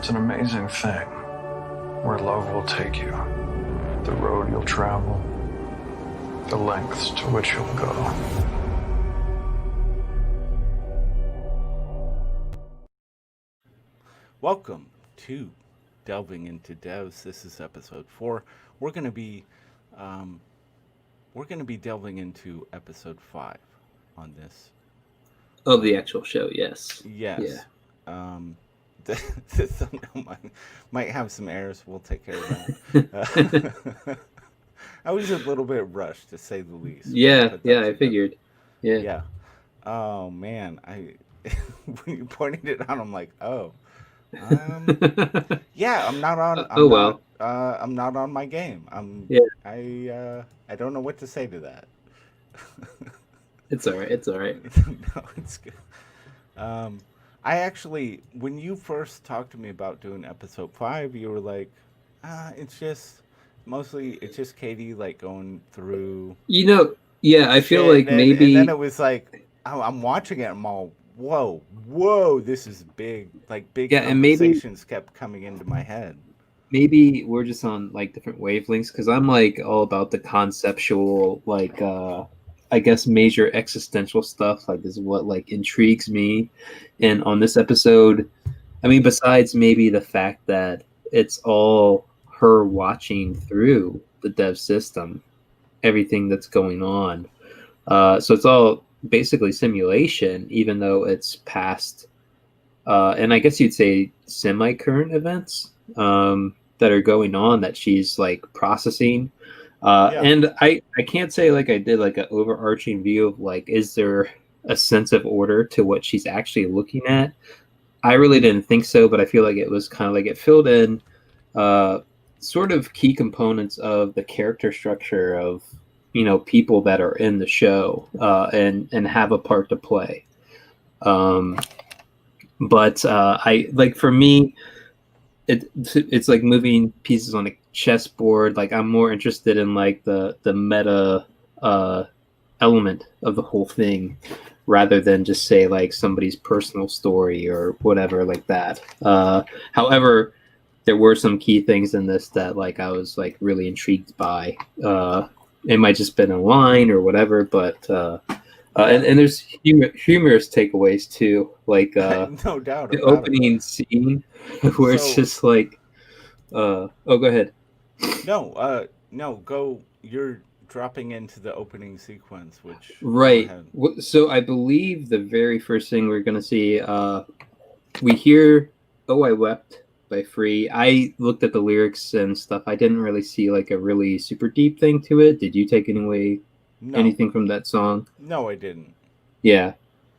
It's an amazing thing where love will take you, the road you'll travel, the lengths to which you'll go. Welcome to Delving into Devs. This is episode 4. We're going to be delving into episode 5 on this. Of the actual show, yes. Yes. Yeah. The thumbnail might have some errors. We'll take care of that. I was a little bit rushed, to say the least. Yeah, I figured. Yeah. Oh man, when you pointed it out, I'm like, oh. Yeah, I'm not on. I'm not on my game. I don't know what to say to that. It's all right. No, it's good. I actually, when you first talked to me about doing episode 5, you were like, it's just Katie like going through. I feel like maybe. And then it was like, I'm watching it. I'm all, whoa, this is big. Like big conversations kept coming into my head. Maybe we're just on like different wavelengths, because I'm like all about the conceptual, like I guess major existential stuff. Like this is what like intrigues me. And on this episode, I mean, besides maybe the fact that it's all her watching through the dev system, everything that's going on. So it's all basically simulation, even though it's past, and I guess you'd say semi-current events that are going on that she's like processing. And I can't say like I did like an overarching view of like, is there a sense of order to what she's actually looking at? I really didn't think so, but I feel like it was kind of like it filled in sort of key components of the character structure of, people that are in the show and have a part to play. But I like, for me, it's like moving pieces on a chessboard. Like I'm more interested in like the meta element of the whole thing, rather than just say like somebody's personal story or whatever like that. However, there were some key things in this that like I was like really intrigued by. It might just been a line or whatever, but and there's humorous takeaways too, like no doubt the opening scene where it's just like go ahead. No, go. You're dropping into the opening sequence, which right. So I believe the very first thing we're gonna see, we hear "Oh, I Wept" by Free. I looked at the lyrics and stuff. I didn't really see like a really super deep thing to it. Did you take anything from that song? No, I didn't. Yeah,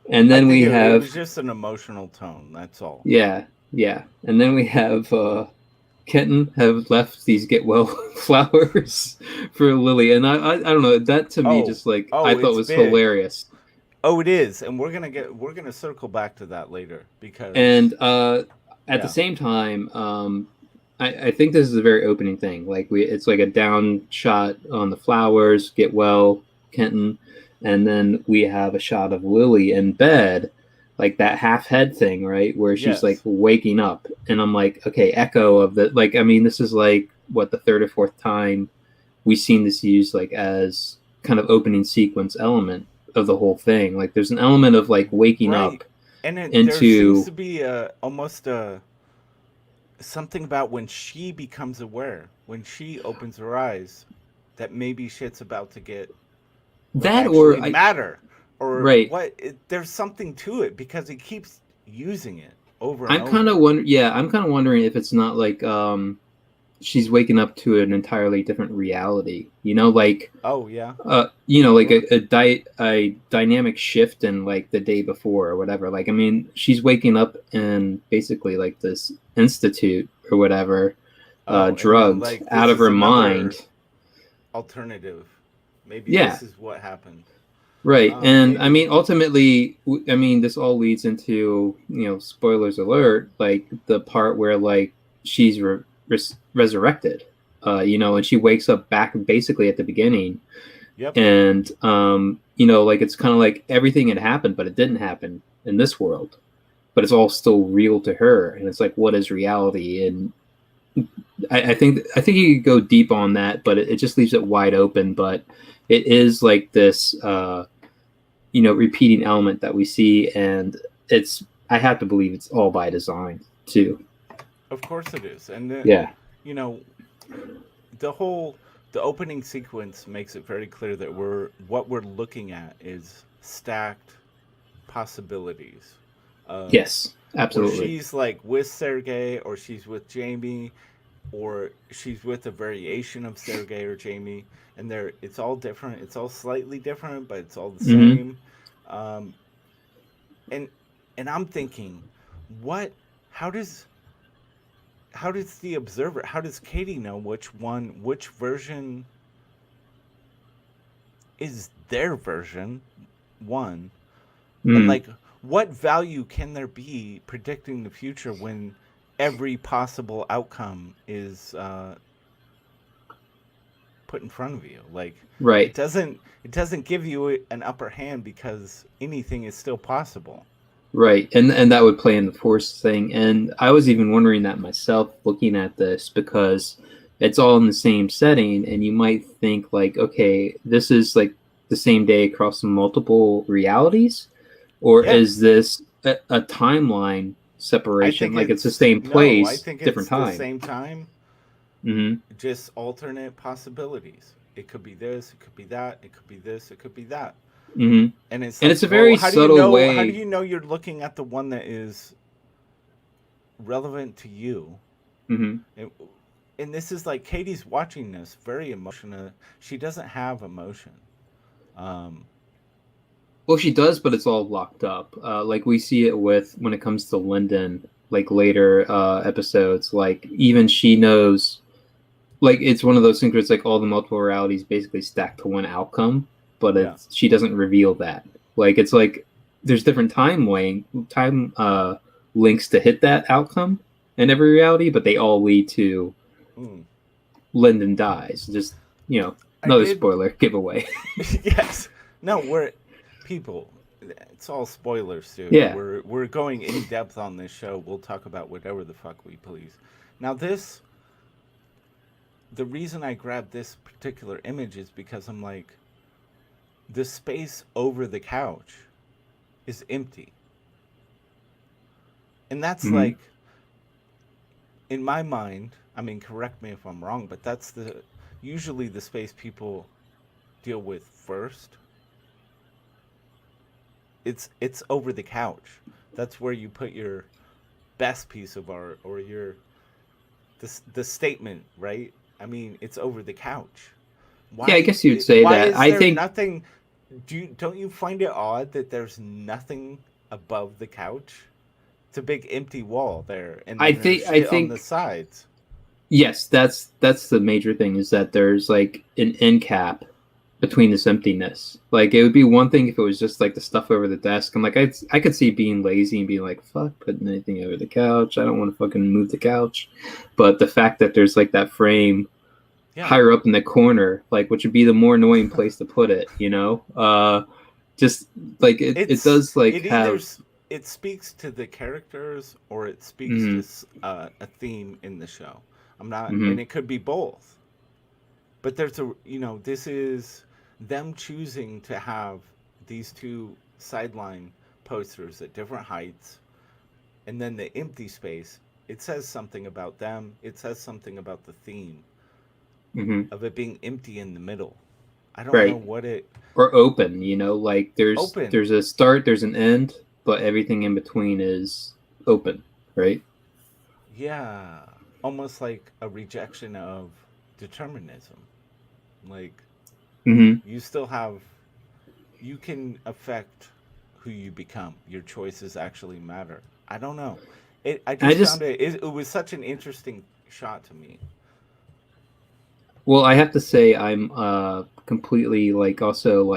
and then it was just an emotional tone. That's all. Yeah, and then we have Kenton have left these get well flowers for Lily, and I don't know, that to me just like I thought was big. Hilarious. Oh, it is, and we're gonna circle back to that later, because at the same time, I think this is a very opening thing. Like it's like a down shot on the flowers, get well, Kenton, and then we have a shot of Lily in bed, like that half head thing, right? Where she's like waking up, and I'm like, okay, echo of the, like, I mean, this is like what, the third or fourth time we've seen this used like as kind of opening sequence element of the whole thing. Like there's an element of like waking up. And there seems to be almost something about when she becomes aware, when she opens her eyes, that maybe shit's about to get matter, or what? There's something to it, because he keeps using it over and over. I'm kind of wondering if it's not like she's waking up to an entirely different reality, like like a dynamic shift in like the day before or whatever. Like, I mean, she's waking up in basically like this institute or whatever, drugged like, out of her mind. Alternative, maybe this is what happened, right? And maybe. I mean, ultimately, this all leads into, spoilers alert, like the part where like she's resurrected, and she wakes up back basically at the beginning. Yep. And like it's kind of like everything had happened, but it didn't happen in this world. but it's all still real to her. And it's like, what is reality? And I think you could go deep on that, but it just leaves it wide open. But it is like this, repeating element that we see, and I have to believe it's all by design too. Of course it is, and yeah, the opening sequence makes it very clear that what we're looking at is stacked possibilities. Yes, absolutely. Where she's like with Sergei, or she's with Jamie, or she's with a variation of Sergei or Jamie, and it's all different. It's all slightly different, but it's all the same. And I'm thinking, how does the observer, how does Katie know which version is their version? And like, what value can there be predicting the future when every possible outcome is put in front of you? Like, right. It doesn't give you an upper hand because anything is still possible. Right, and that would play in the Force thing. And I was even wondering that myself, looking at this, because it's all in the same setting, and you might think like, okay, this is like the same day across multiple realities, or is this a timeline separation? Like it's the same place, I think different time. The same time, just alternate possibilities. It could be this, it could be that, it could be this, it could be that. And it's a very subtle way. How do you know you're looking at the one that is relevant to you? And this is like, Katie's watching this very emotional. She doesn't have emotion. Well, she does, but it's all locked up. Like we see it when it comes to Lyndon, like later episodes. Like even she knows, like it's one of those things where it's like all the multiple realities basically stacked to one outcome. But she doesn't reveal that. Like it's like there's different time links to hit that outcome in every reality, but they all lead to Lyndon dies. Just another spoiler giveaway. Yes. No, it's all spoilers too. Yeah. We're going in depth on this show. We'll talk about whatever the fuck we please. Now the reason I grabbed this particular image is because I'm like, the space over the couch is empty. And that's like, in my mind, I mean, correct me if I'm wrong, but that's usually the space people deal with first. It's over the couch. That's where you put your best piece of art, or the statement, right? I mean, it's over the couch. Why, I guess you'd say that. I think nothing. Don't you find it odd that there's nothing above the couch? It's a big empty wall there, and I think on the sides. Yes, that's the major thing, is that there's like an end cap between this emptiness. Like it would be one thing if it was just like the stuff over the desk. I'm like, I could see being lazy and being like, fuck putting anything over the couch. I don't want to fucking move the couch. But the fact that there's like that frame higher up in the corner, like, which would be the more annoying place to put it, just like it does like it speaks to the characters, or it speaks to a theme in the show. I'm not, and it could be both. But there's this is them choosing to have these two sideline posters at different heights, and then the empty space. It says something about them. It says something about the theme. Of it being empty in the middle. I don't know what it... Or open, like there's a start, there's an end, but everything in between is open, right? Yeah. Almost like a rejection of determinism. Like, you still have... You can affect who you become. Your choices actually matter. I don't know. I just found it was such an interesting shot to me. Well, I have to say I'm completely also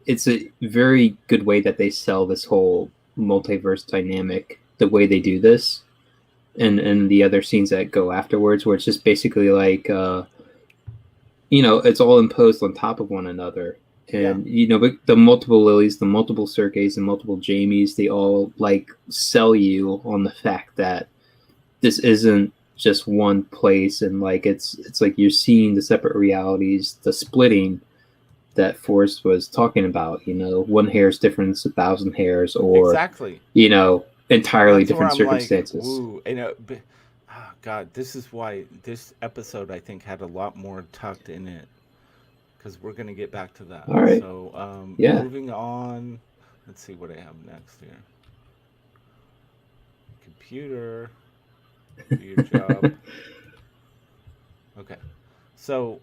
it's a very good way that they sell this whole multiverse dynamic, the way they do this, and the other scenes that go afterwards, where it's just basically like it's all imposed on top of one another, And but the multiple Lilies, the multiple Sergeys, and multiple Jamies, they all like sell you on the fact that this isn't just one place, and like it's like you're seeing the separate realities, the splitting that Forrest was talking about. One hair's difference, 1,000 hairs, or exactly. Entirely different circumstances. Like, oh God, this is why this episode I think had a lot more tucked in it. Because we're going to get back to that. All right. So, yeah. Moving on. Let's see what I have next here. Computer. Do your job. Okay. So,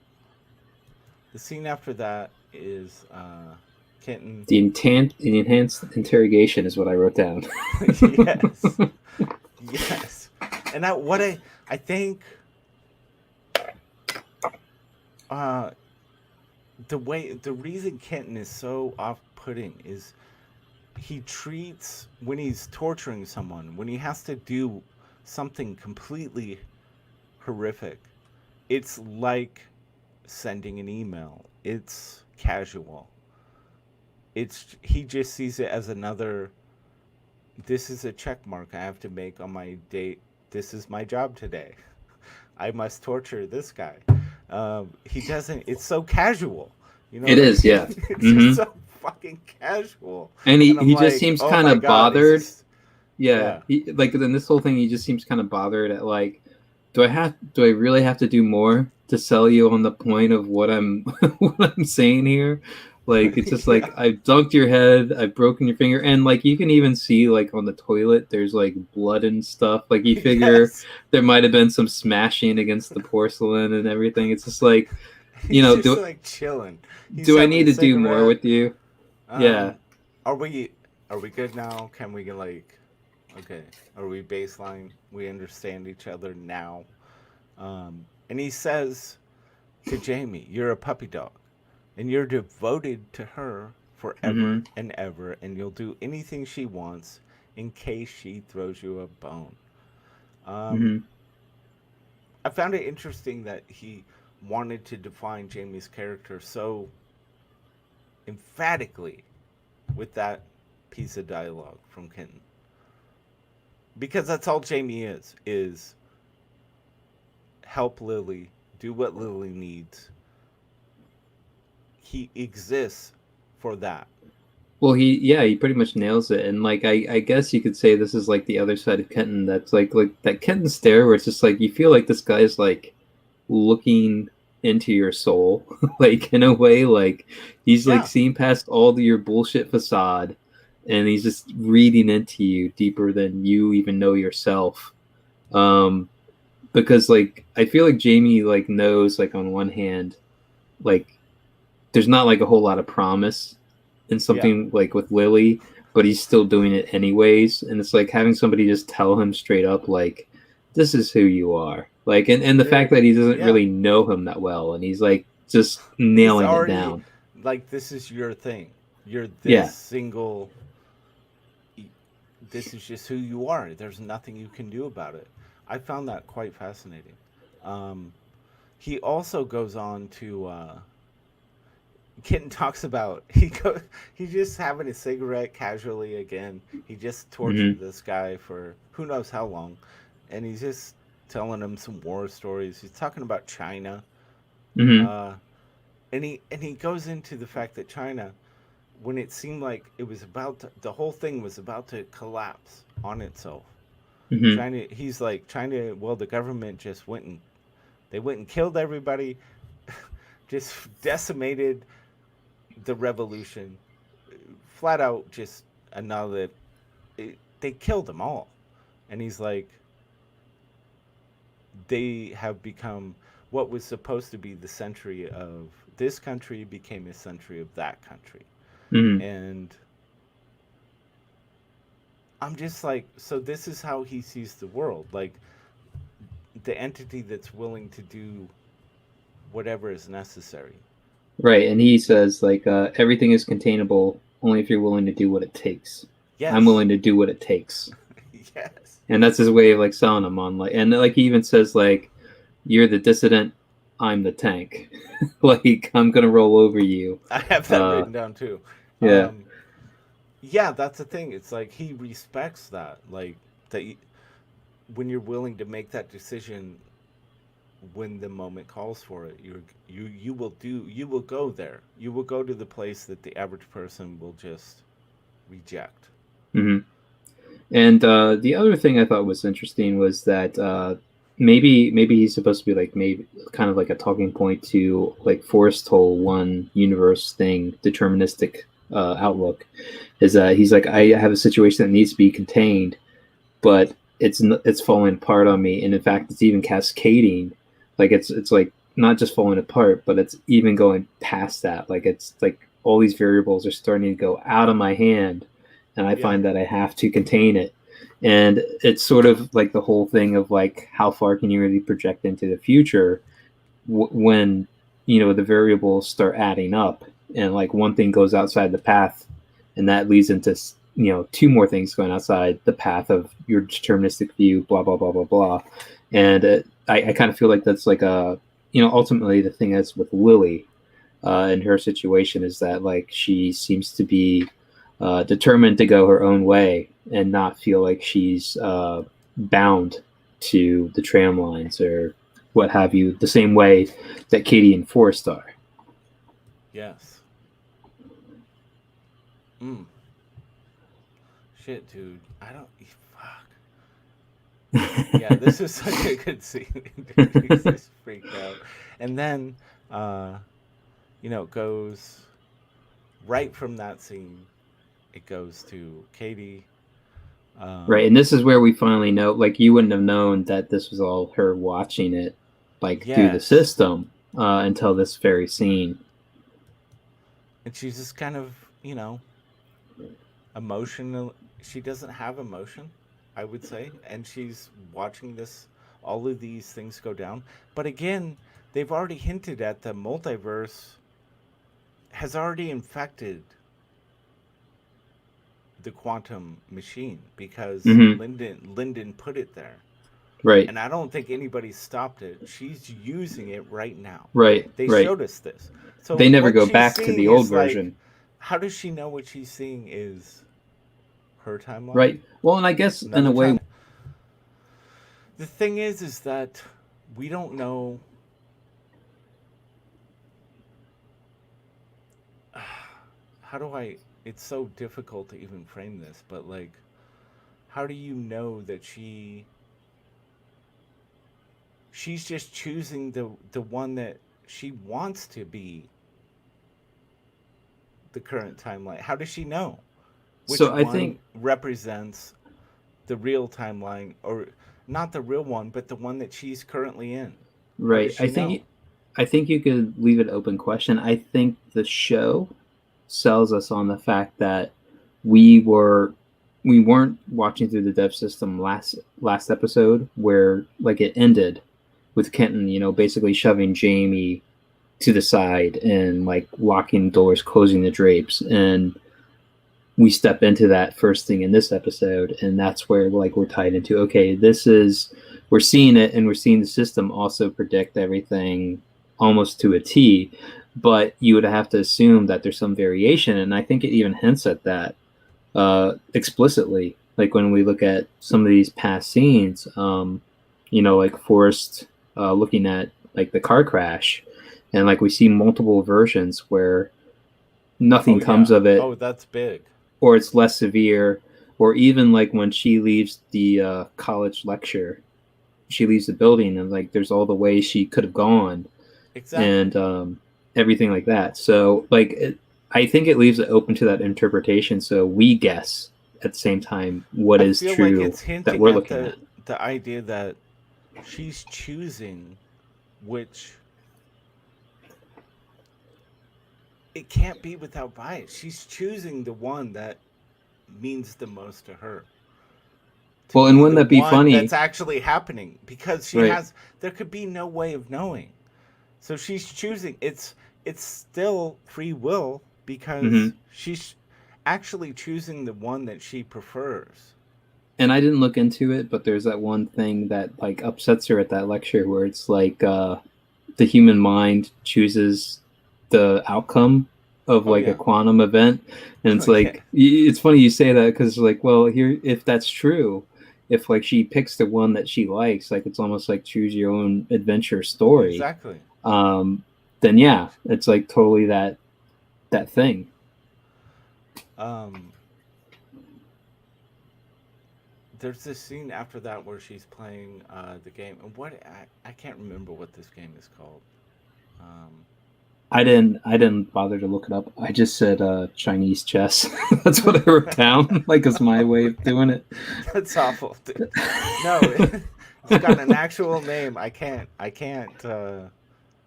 the scene after that is Kenton. The enhanced interrogation is what I wrote down. Yes. Yes. And I think... the reason Kenton is so off-putting is he treats, when he's torturing someone, when he has to do something completely horrific, it's like sending an email. It's casual. He just sees it as another, this is a check mark I have to make on my date. This is my job today. I must torture this guy. He doesn't. It's so casual. It is, yeah. It's just so fucking casual. And he just seems kind of bothered. Yeah. In this whole thing, he just seems kind of bothered at like, do I really have to do more to sell you on the point of what I'm what I'm saying here? Like, it's just like, I dunked your head, I've broken your finger, and like you can even see like on the toilet there's like blood and stuff. Like you figure there might have been some smashing against the porcelain and everything. It's just like, just like chilling. Do I need to do more with you? Yeah. Are we good now? Can we okay? Are we baseline? We understand each other now. And he says to Jamie, "You're a puppy dog. And you're devoted to her forever and ever, and you'll do anything she wants in case she throws you a bone." I found it interesting that he wanted to define Jamie's character so emphatically with that piece of dialogue from Kenton. Because that's all Jamie is help Lily, do what Lily needs. He exists for that. Well, he pretty much nails it. And like I guess you could say this is like the other side of Kenton, that's like that Kenton stare where it's just like you feel like this guy's like looking into your soul, like in a way, like he's like seeing past all your bullshit facade and he's just reading into you deeper than you even know yourself. Because like I feel like Jamie like knows, like on one hand, like there's not like a whole lot of promise in something like with Lily, but he's still doing it anyways. And it's like having somebody just tell him straight up, like, this is who you are. Like, and the fact that he doesn't really know him that well. And he's like just nailing it down. Like, this is your thing. You're this single. This is just who you are. There's nothing you can do about it. I found that quite fascinating. He also goes on to, Kitten talks about he's just having a cigarette casually again. He just tortured this guy for who knows how long, and he's just telling him some war stories. He's talking about China, and he goes into the fact that China, when it seemed like it was the whole thing was about to collapse on itself. China, he's like China. Well, the government just went and killed everybody, just decimated the revolution, flat out just annihilated. They killed them all. And he's like, they have become what was supposed to be the century of this country became a century of that country. And I'm just like, so this is how he sees the world, like the entity that's willing to do whatever is necessary. Right, and he says, like, everything is containable only if you're willing to do what it takes. Yes. I'm willing to do what it takes. Yes. And that's his way of, like, selling him on, like, and, like, he even says, like, you're the dissident, I'm the tank. Like, I'm gonna roll over you. I have that written down too. Yeah. Yeah, that's the thing. It's like he respects that. Like that when you're willing to make that decision when the moment calls for it, you will go there. You will go to the place that the average person will just reject. Hmm. And the other thing I thought was interesting was that maybe he's supposed to be like maybe kind of like a talking point to like Forrest whole one universe thing, deterministic outlook. Is that he's like, I have a situation that needs to be contained, but it's falling apart on me, and in fact, it's even cascading. Like it's like not just falling apart, but it's even going past that. Like it's like all these variables are starting to go out of my hand, and I find that I have to contain it. And it's sort of like the whole thing of like how far can you really project into the future when the variables start adding up, and like one thing goes outside the path, and that leads into two more things going outside the path of your deterministic view, blah blah blah blah blah. And I kind of feel like that's like ultimately the thing is with Lily in her situation is that like she seems to be determined to go her own way and not feel like she's bound to the tram lines or what have you, the same way that Katie and Forrest are. Yes. Shit, dude. I don't. Fuck. Yeah, this is such a good scene. He's just freaked out. And then, it goes right from that scene. It goes to Katie. Right, and this is where we finally know, like, you wouldn't have known that this was all her watching it, like, through the system until this very scene. And she's just kind of, emotional. She doesn't have emotion, I would say. And she's watching all of these things go down. But again, they've already hinted at the multiverse has already infected the quantum machine because Lyndon put it there. Right. And I don't think anybody stopped it. She's using it right now. Right. They showed us this. So they never go back to the old version. Like, how does she know what she's seeing is her timeline? Right. Well, and I guess in a way, the thing is that we don't know. How do I? It's so difficult to even frame this, but like, how do you know that she's just choosing the one that she wants to be the current timeline? How does she know which I one think represents the real timeline, or not the real one, but the one that she's currently in? Right. I think you could leave it an open question. I think the show sells us on the fact that we weren't watching through the dev system last episode where like it ended with Kenton, basically shoving Jamie to the side and like locking doors, closing the drapes, and we step into that first thing in this episode, and that's where like we're tied into, okay, we're seeing it, and we're seeing the system also predict everything almost to a T, but you would have to assume that there's some variation, and I think it even hints at that explicitly, like when we look at some of these past scenes, like Forrest looking at like the car crash, and like we see multiple versions where nothing comes of it. Oh, that's big. Or it's less severe, or even like when she leaves the college lecture, she leaves the building, and like there's all the ways she could have gone, exactly, and everything like that. So like I think it leaves it open to that interpretation, so we guess at the same time what is true, like it's hinting that we're looking at the idea that she's choosing which. It can't be without bias. She's choosing the one that means the most to her. Well, and wouldn't that be funny? That's actually happening because she has. There could be no way of knowing. So she's choosing. It's still free will because she's actually choosing the one that she prefers. And I didn't look into it, but there's that one thing that like upsets her at that lecture where it's like the human mind chooses the outcome of Oh like a yeah. quantum event, and it's Yeah. like it's funny you say that because like, well, here, if that's true, if like she picks the one that she likes, like it's almost like choose your own adventure story. Exactly. um then yeah, it's like totally that thing. Um, there's this scene after that where she's playing the game, and I can't remember what this game is called. Um, I didn't bother to look it up. I just said Chinese chess. That's what I wrote down, like it's my way of doing it. that's awful, dude. No, it's got an actual name. I can't.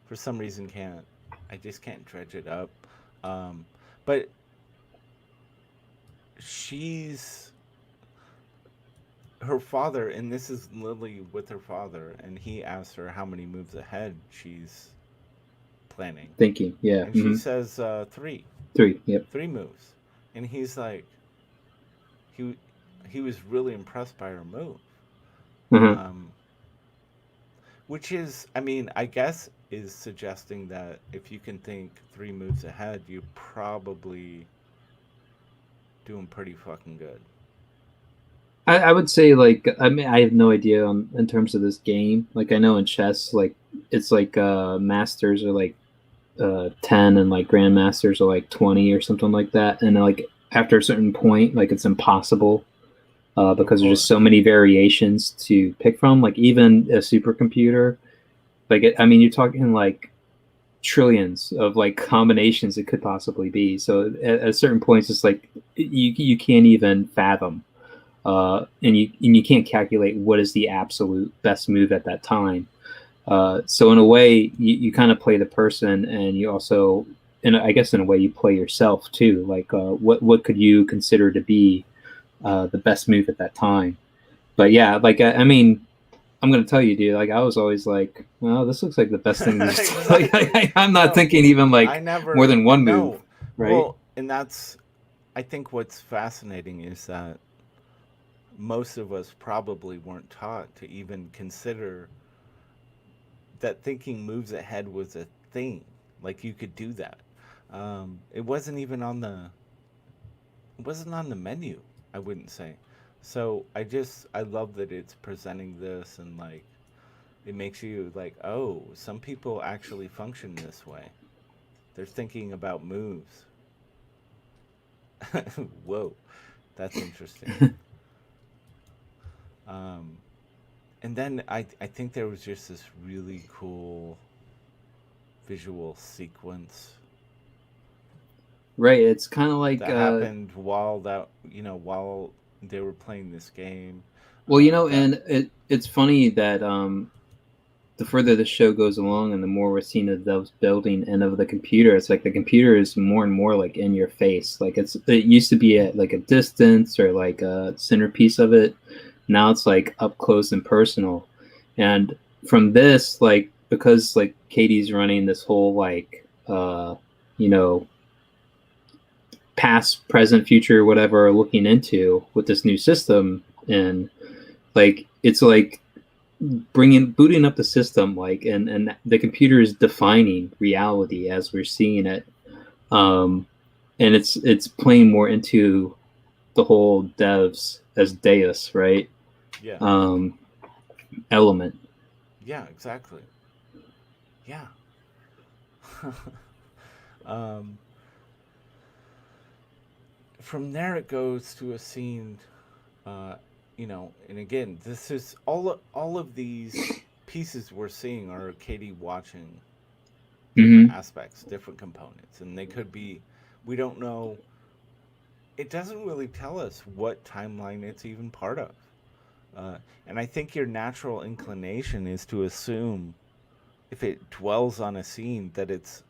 For some reason, can't. I just can't dredge it up. Um, but she's her father, and this is Lily with her father, and he asks her how many moves ahead she's planning, Thinking, yeah. and she Hmm. says three, 3, yep. 3 moves, and he's like, he he was really impressed by her move, Uh-huh. um, which is, I mean, I guess is suggesting that if you can think 3 moves ahead, you're probably doing pretty fucking good. I would say like, I mean, I have no idea in terms of this game. Like I know in chess, like it's like masters are like 10 and like grandmasters are like 20 or something like that. And like after a certain point, like it's impossible Of because there's just so course. many variations to pick from. Like even a supercomputer, like I mean, you're talking like trillions of like combinations it could possibly be. So at certain points, it's like you can't even fathom, and you can't calculate what is the absolute best move at that time. So in a way, you kind of play the person, and you also, and I guess in a way, you play yourself too. Like, what could you consider to be the best move at that time? But yeah, like I mean, I'm gonna tell you, dude. Like I was always like, well, this looks like the best thing to just like. Exactly. I'm not No, thinking even I like more never. than one move, No. right? Well, and that's. I think what's fascinating is that most of us probably weren't taught to even consider that thinking moves ahead was a thing. Like you could do that. It wasn't even on the. It wasn't on the menu. I wouldn't say. So I love that it's presenting this, and like it makes you like, oh, some people actually function this way. They're thinking about moves. Whoa, that's interesting. Um, and then I think there was just this really cool visual sequence Right. It's kind of like, that happened while while they were playing this game. well, That and it's funny that the further the show goes along and the more we're seeing of those building and of the computer, it's like the computer is more and more like in your face. Like it used to be at like a distance or like a centerpiece of it. Now it's like up close and personal. And from this, like because like Katie's running this whole like you know past, present, future, whatever, looking into with this new system, and like it's like booting up the system, like, and the computer is defining reality as we're seeing it, um and it's playing more into the whole devs as deus, right? yeah, um Element. yeah, exactly, yeah. um, from there it goes to a scene, uh, and again, this is all of these pieces we're seeing are Katie watching different Mm-hmm. aspects, different components, and they could be. We don't know. It doesn't really tell us what timeline it's even part of. And I think your natural inclination is to assume if it dwells on a scene that it's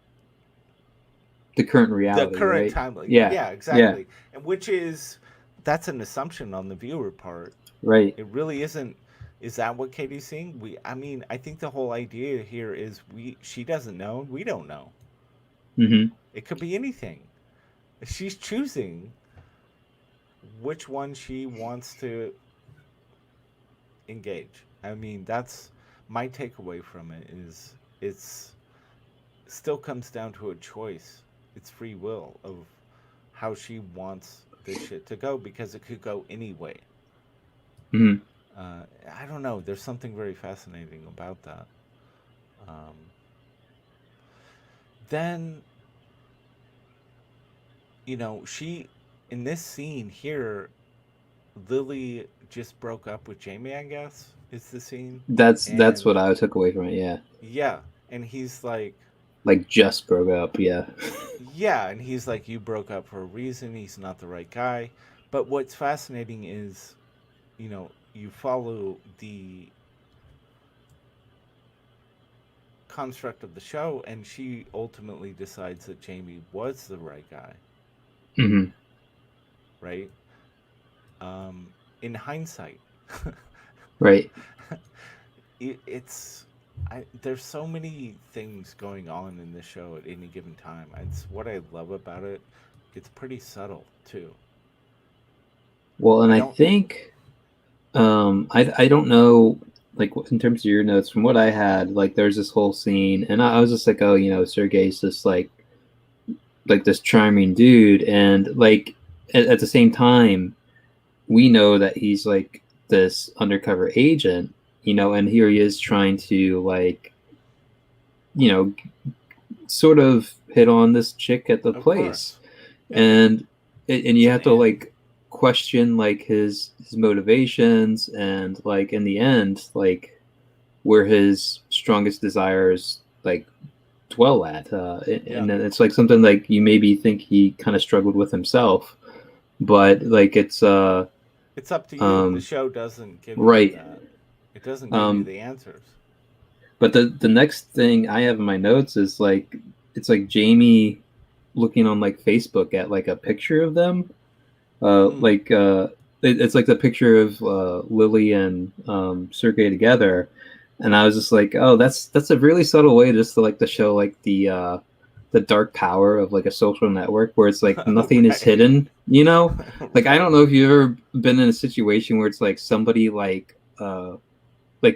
The current the reality, current right? timeline. Yeah, Yeah, yeah, exactly. And which is that's an assumption on the viewer part. right. It really isn't. Is that what Katie's seeing? I mean, I think the whole idea here is she doesn't know, we don't know. Mm-hmm. It could be anything. She's choosing which one she wants to engage. I mean, that's my takeaway from it it's still comes down to a choice. It's free will of how she wants this shit to go because it could go any way. Mhm. I don't know. There's something very fascinating about that. Um, then, she in this scene here, Lily just broke up with Jamie. I guess is the scene, That's and what I took away from it. Yeah, yeah, and he's like, like just broke up. Yeah. yeah, and he's like, you broke up for a reason. He's not the right guy. But what's fascinating is, you follow the construct of the show, and she ultimately decides that Jamie was the right guy, Hmm. right? In hindsight, Right. it's there's so many things going on in this show at any given time. It's what I love about it. It's pretty subtle too. Well, and I I don't. think I don't know, like in terms of your notes, from what I had, like there's this whole scene, and I was just like, oh, Sergei's just like this charming dude, and like at the same time, we know that he's like this undercover agent, and here he is trying to like, you know, sort of hit on this chick at the Of place, course, yeah, and you it's an have to end. like question like his motivations, and like in the end, like where his strongest desires like dwell at, Yeah, and then it's like something like you maybe think he kind of struggled with himself, but like it's up to you. The um show doesn't give you right. that. It doesn't give you um the answers. but the next thing I have in my notes is like it's like Jamie looking on like Facebook at like a picture of them, Mm. like it's like the picture of Lily and Sergey together, and I was just like, oh, that's a really subtle way just to like to show like the dark power of like a social network where it's like nothing is Right. hidden, like I Right. don't know if you've ever been in a situation where it's like somebody like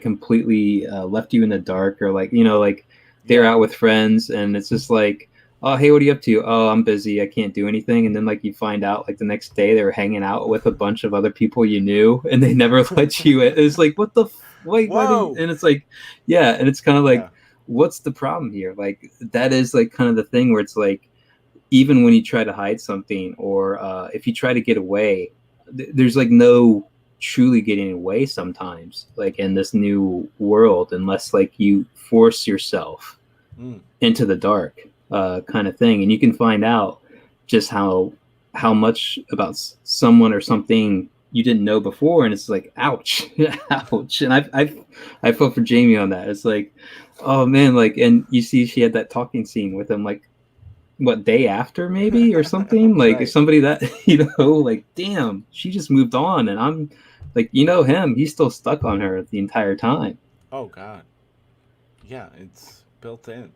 completely left you in the dark, or like like they're Yeah. out with friends and it's just like, oh hey, what are you up to? Oh, I'm busy, I can't do anything. And then like you find out like the next day they were hanging out with a bunch of other people you knew and they never let you in. It's like, what the why did you? Whoa. And it's like, yeah, and it's kind of like, Yeah. what's the problem here? Like that is like kind of the thing where it's like, even when you try to hide something, or if you try to get away, there's like no truly getting away sometimes, like in this new world, unless like you force yourself Mm. into the dark, kind of thing, and you can find out just how much about someone or something you didn't know before, and it's like, ouch. Ouch. And I felt for Jamie on that. It's like, oh man, like, and you see she had that talking scene with him like what, day after maybe, or something, like Right. somebody that like, damn, she just moved on, and I'm like, him, he's still stuck on her the entire time. Oh God. Yeah, it's built in.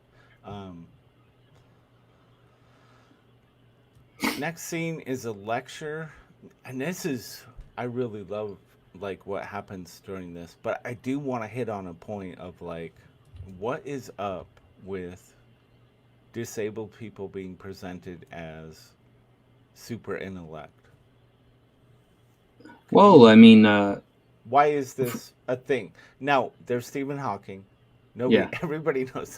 Um, Next scene is a lecture, and this is I really love like what happens during this, but I do want to hit on a point of like what is up with disabled people being presented as super intellect. Could Well, I you mean, Why is this a thing? Now, there's Stephen Hawking. Nobody yeah, everybody knows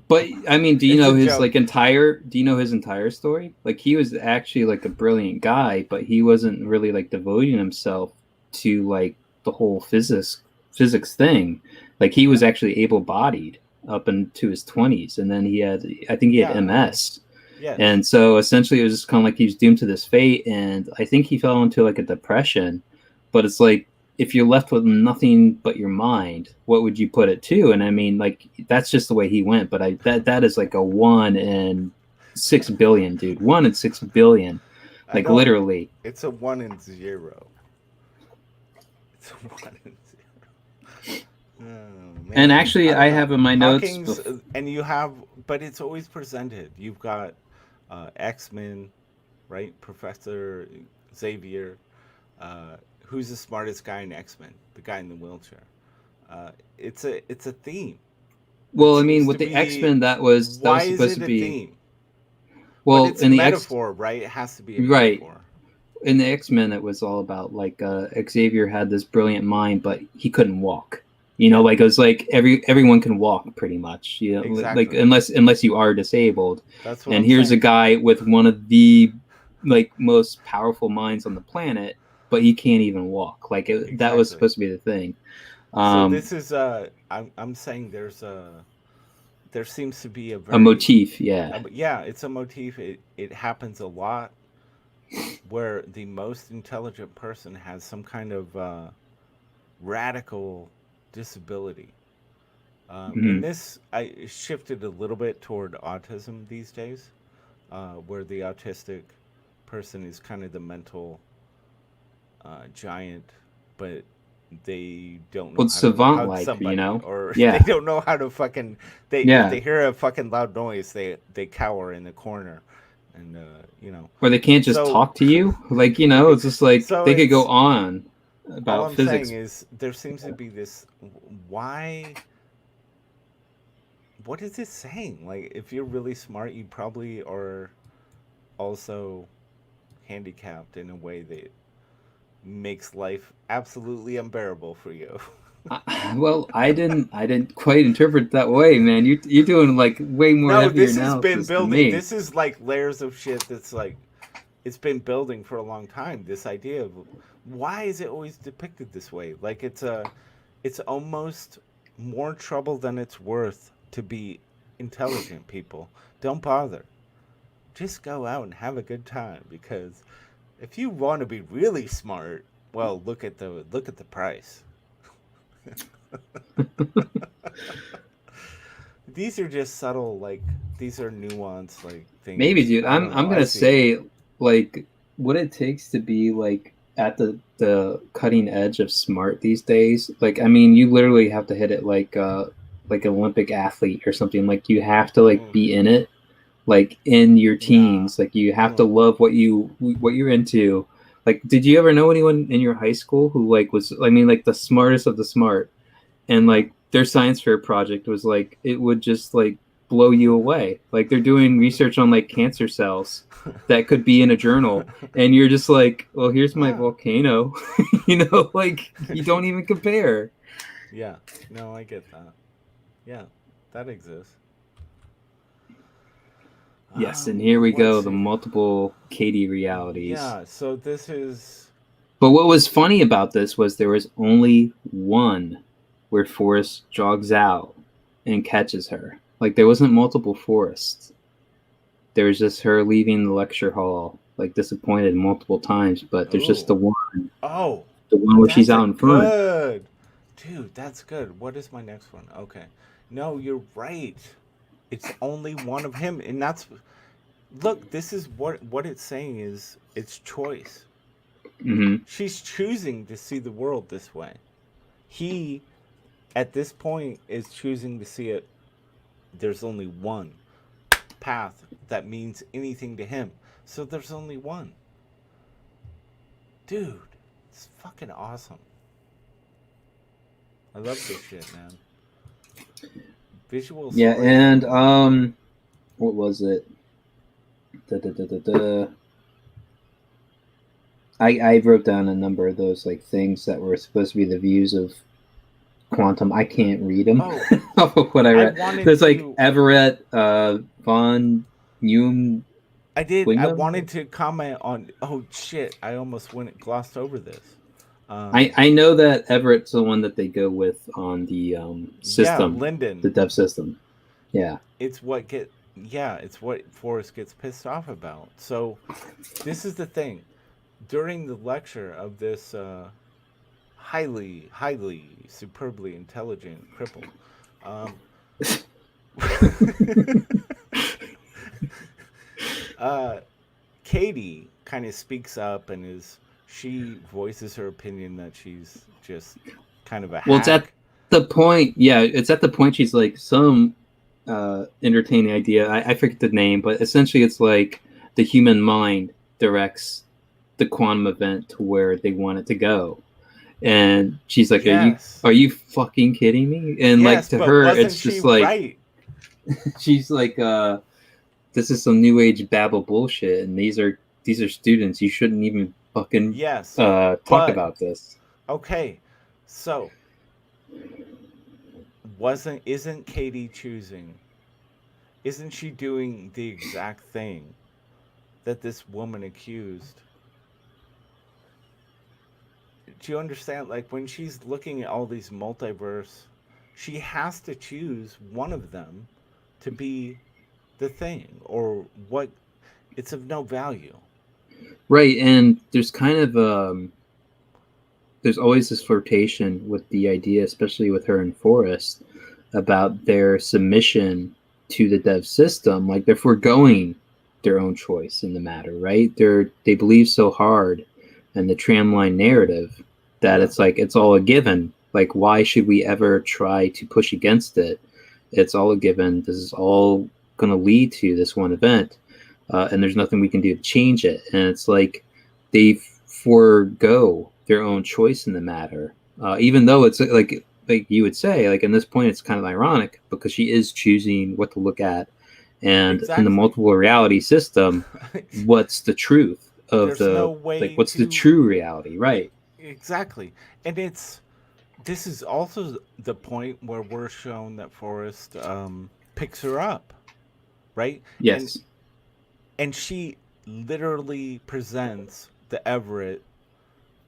but I mean, it's a joke. do you know his entire story? Like he was actually like a brilliant guy, but he wasn't really like devoting himself to like the whole physics thing. Like he was Yeah. actually able-bodied up into his 20s, and then I think he had Yeah, I know. MS. Yes. And so essentially it was just kind of like he was doomed to this fate, and I think he fell into like a depression. But it's like, if you're left with nothing but your mind, what would you put it to? And I mean, like, that's just the way he went. But that is like a 1 in 6 billion, dude. 1 in 6 billion, I like don't literally. it's a 1 in 0. It's a 1 in 0. Oh And man. actually, I don't I know. have in my notes. Hawking's and you have but it's always presented. You've got X-Men, right? Professor Xavier, who's the smartest guy in X-Men? The guy in the wheelchair. It's a theme. Well, I mean, with the X-Men, that was supposed to be. Theme? Well, but it's in a the metaphor, right? It has to be a right. metaphor. In the X-Men, it was all about like Xavier had this brilliant mind, but he couldn't walk. You know, like it was like everyone can walk pretty much. You know, exactly. like unless you are disabled. That's what and I'm here's saying. A guy with one of the like most powerful minds on the planet, but he can't even walk. Like that was supposed to be the thing. So this is I'm saying there seems to be a motif. Yeah. Yeah, it's a motif. It happens a lot where the most intelligent person has some kind of radical disability. And this I shifted a little bit toward autism these days, where the autistic person is kind of the mental giant, but they don't know how to hug somebody, you know? or they don't know how to fucking if they hear a fucking loud noise, they cower in the corner, and you know, or they can't just talk to you, like, you know, it's just like they could go on about all I'm physics. saying is there seems to be this what is this saying? Like, if you're really smart, you probably are also handicapped in a way that makes life absolutely unbearable for you. Well, I didn't quite interpret it that way, man. You're doing like way more. No, this has been building. This is like layers of shit that's like it's been building for a long time. This idea of why is it always depicted this way? Like it's almost more trouble than it's worth to be intelligent. People don't bother. Just go out and have a good time, because if you want to be really smart, well, look at the price. These are just subtle, like these are nuanced, like things. Maybe, dude. I'm gonna say like what it takes to be like at the cutting edge of smart these days. Like, I mean, you literally have to hit it like an Olympic athlete or something. Like, you have to like be in it, like in your teens. Like, you have to love what you're into. Like, did you ever know anyone in your high school who like was, I mean, like the smartest of the smart, and like their science fair project was like, it would just like blow you away. Like, they're doing research on like cancer cells that could be in a journal, and you're just like, well, here's my volcano. You know, like, you don't even compare. Yeah, no, I get that. Yeah, that exists. Yes, and here we go, the multiple Katie realities. Yeah, so this is... But what was funny about this was there was only one where Forrest jogs out and catches her. Like, there wasn't multiple Forrests. There was just her leaving the lecture hall, like, disappointed multiple times, but there's just the one. Oh. The one where she's out in front. Good. Dude, that's good. What is my next one? Okay. No, you're right. It's only one of him, and that's... Look, this is what it's saying is it's choice. Mm-hmm. She's choosing to see the world this way. He, at this point, is choosing to see it. There's only one path that means anything to him. So there's only one. Dude, it's fucking awesome. I love this shit, man. Visual. Yeah, and what was it? I wrote down a number of those like things that were supposed to be the views of quantum. I can't read them off of what I read. There's like Everett, von Neumann. I did. Wingham? I wanted to comment on. Oh shit! I almost glossed over this. I know that Everett's the one that they go with on the system. Yeah, Linden. The DEVS system. Yeah. It's what Forrest gets pissed off about. So this is the thing. During the lecture of this highly, superbly intelligent cripple, Katie kind of speaks up and she voices her opinion that she's just kind of a hack. Well, it's at the point. Yeah, it's at the point she's like some entertaining idea. I forget the name, but essentially it's like the human mind directs the quantum event to where they want it to go. And she's like, Yes. are you fucking kidding me? And Yes, like to but her, wasn't it's just she like right? she's like, this is some new age babble bullshit, and these are students. You shouldn't even fucking Yes, talk but about this. okay, so isn't Katie choosing? Isn't she doing the exact thing that this woman accused? Do you understand? Like when she's looking at all these multiverse, she has to choose one of them to be the thing, or what? It's of no value. Right, and there's kind of there's always this flirtation with the idea, especially with her and Forrest, about their submission to the dev system. Like they're foregoing their own choice in the matter, right? They believe so hard in the tramline narrative that it's like it's all a given. Like why should we ever try to push against it? It's all a given. This is all going to lead to this one event, and there's nothing we can do to change it. And it's like they forego their own choice in the matter, even though it's like you would say, like in this point, it's kind of ironic because she is choosing what to look at, and in the multiple reality system, what's the truth of There's the no way like what's the true reality, right? Exactly, and this is also the point where we're shown that Forrest picks her up, right? Yes, and she literally presents the Everett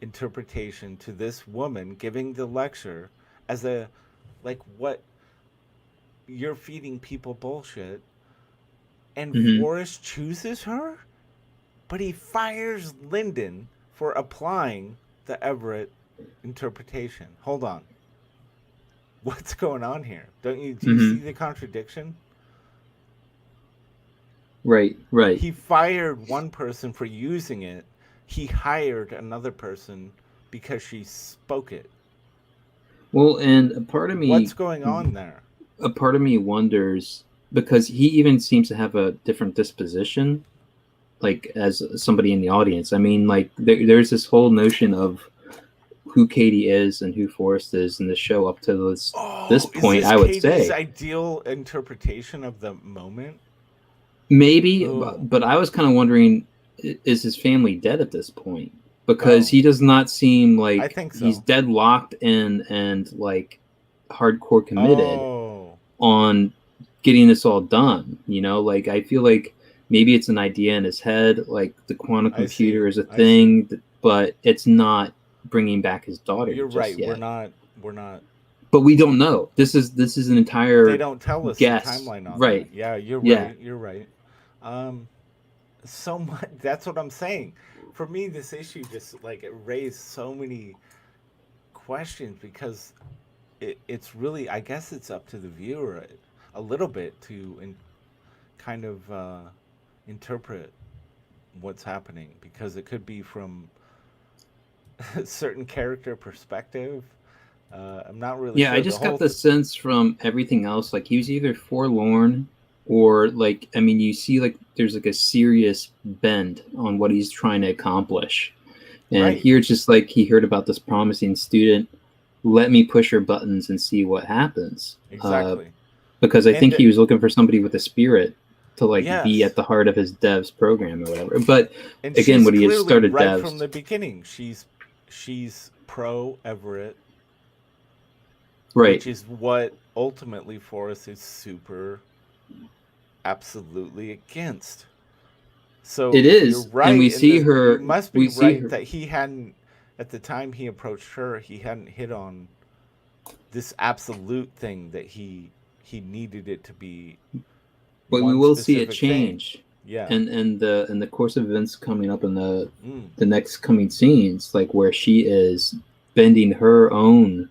interpretation to this woman giving the lecture as a like what you're feeding people bullshit, and Forrest chooses her, but he fires Lyndon for applying the Everett interpretation. Hold on, what's going on here? Do you see the contradiction? Right. He fired one person for using it. He hired another person because she spoke it. Well, and a part of me, what's going on there? A part of me wonders, because he even seems to have a different disposition, like as somebody in the audience. I mean, like there's this whole notion of who Katie is and who Forrest is in the show up to this point. I would Katie's say ideal interpretation of the moment. Maybe, but I was kind of wondering, is his family dead at this point? Because he does not seem like I think so. He's deadlocked in and like hardcore committed on getting this all done. You know, like I feel like maybe it's an idea in his head, like the quantum computer is a thing, but it's not bringing back his daughter. You're right. Yet. We're not. But we don't know. This is an entire. They don't tell us guess. The timeline on right. That. Yeah, you're right. You're right. So much. That's what I'm saying. For me, this issue just like it raised so many questions because it's really, I guess, it's up to the viewer a little bit to kind of interpret what's happening, because it could be from a certain character perspective. I'm not really. Yeah, sure. I just got the sense from everything else, like he was either forlorn or like, I mean, you see like there's like a serious bend on what he's trying to accomplish. And here it's just like he heard about this promising student. Let me push her buttons and see what happens. Exactly. Because I think he was looking for somebody with a spirit to like be at the heart of his DEVS program or whatever. But again, when he had started DEVS from the beginning, she's pro Everett. Right. Which is what ultimately Forrest is super absolutely against. So it is, you're right, and we see her. You must be right that he hadn't, at the time he approached her, he hadn't hit on this absolute thing that he needed it to be. But we will see a change. Thing. Yeah. And in the course of events coming up in the next coming scenes, like where she is bending her own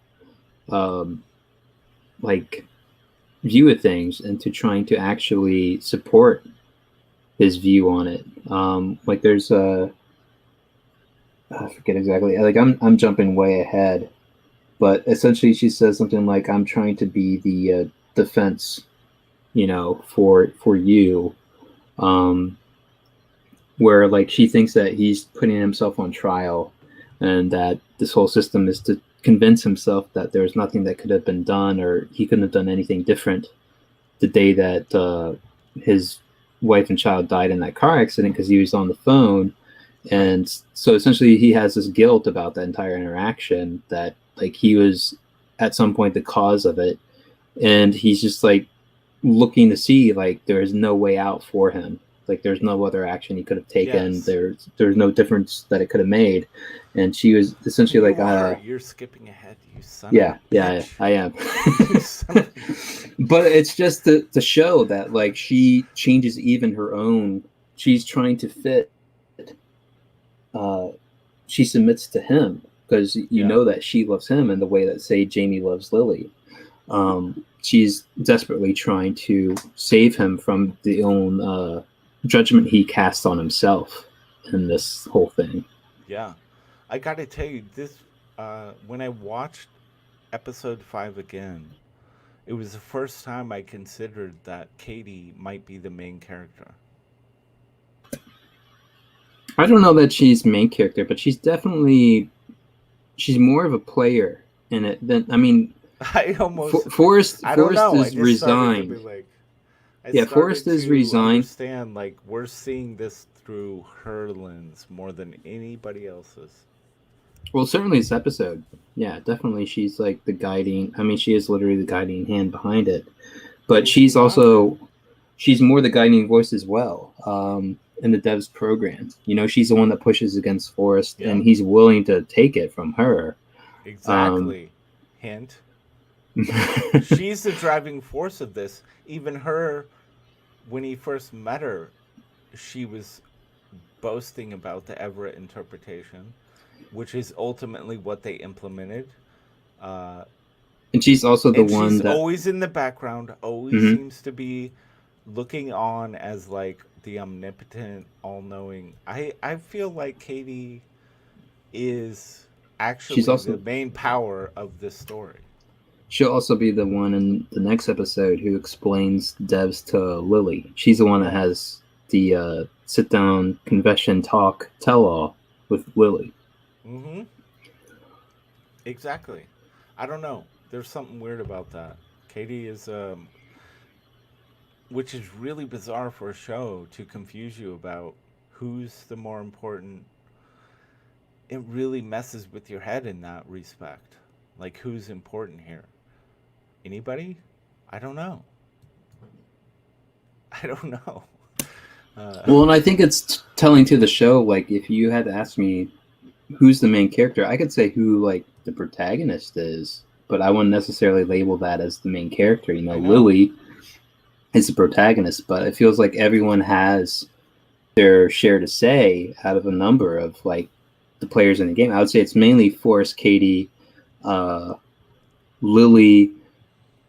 like view of things into trying to actually support his view on it. Like there's I forget exactly, like I'm jumping way ahead, but essentially she says something like, I'm trying to be the defense, you know, for you, where like she thinks that he's putting himself on trial, and that this whole system is to convince himself that there's nothing that could have been done, or he couldn't have done anything different the day that his wife and child died in that car accident, because he was on the phone. And so essentially he has this guilt about that entire interaction, that like he was at some point the cause of it, and he's just like looking to see like there's no way out for him. Like there's no other action he could have taken. Yes. There's no difference that it could have made. And she was essentially you're skipping ahead, you son yeah, of a bitch. I am. You son of a- But it's just to show that like she changes even her own. She's trying to fit. She submits to him because you know that she loves him in the way that, say, Jamie loves Lily. She's desperately trying to save him from the own judgment he cast on himself in this whole thing. Yeah, I gotta tell you this. When I watched episode 5 again, it was the first time I considered that Katie might be the main character. I don't know that she's main character, but she's more of a player in it than, I mean, I almost Forrest I don't know. is resigned. Forrest is resigned. Understand, like we're seeing this through her lens more than anybody else's. Well, certainly this episode, yeah, definitely she's like the guiding. I mean, she is literally the guiding hand behind it, but she's more the guiding voice as well. In the DEVS program, you know, she's the one that pushes against Forrest, and he's willing to take it from her. Exactly. Hint. She's the driving force of this. Even her, when he first met her, she was boasting about the Everett interpretation, which is ultimately what they implemented. And she's also the one she's that always in the background, always seems to be looking on as like the omnipotent, all-knowing. I feel like Katie is actually the main power of this story. She'll also be the one in the next episode who explains DEVS to Lily. She's the one that has the sit-down confession talk tell-all with Lily. Mm-hmm. Exactly. I don't know. There's something weird about that. Katie is which is really bizarre for a show to confuse you about who's the more important. It really messes with your head in that respect. Like, who's important here? Anybody? I don't know. Well, and I think it's telling to the show, like, if you had to ask me who's the main character, I could say who, like, the protagonist is, but I wouldn't necessarily label that as the main character. You know, Lily is the protagonist, but it feels like everyone has their share to say out of a number of, like, the players in the game. I would say it's mainly Forrest, Katie, Lily,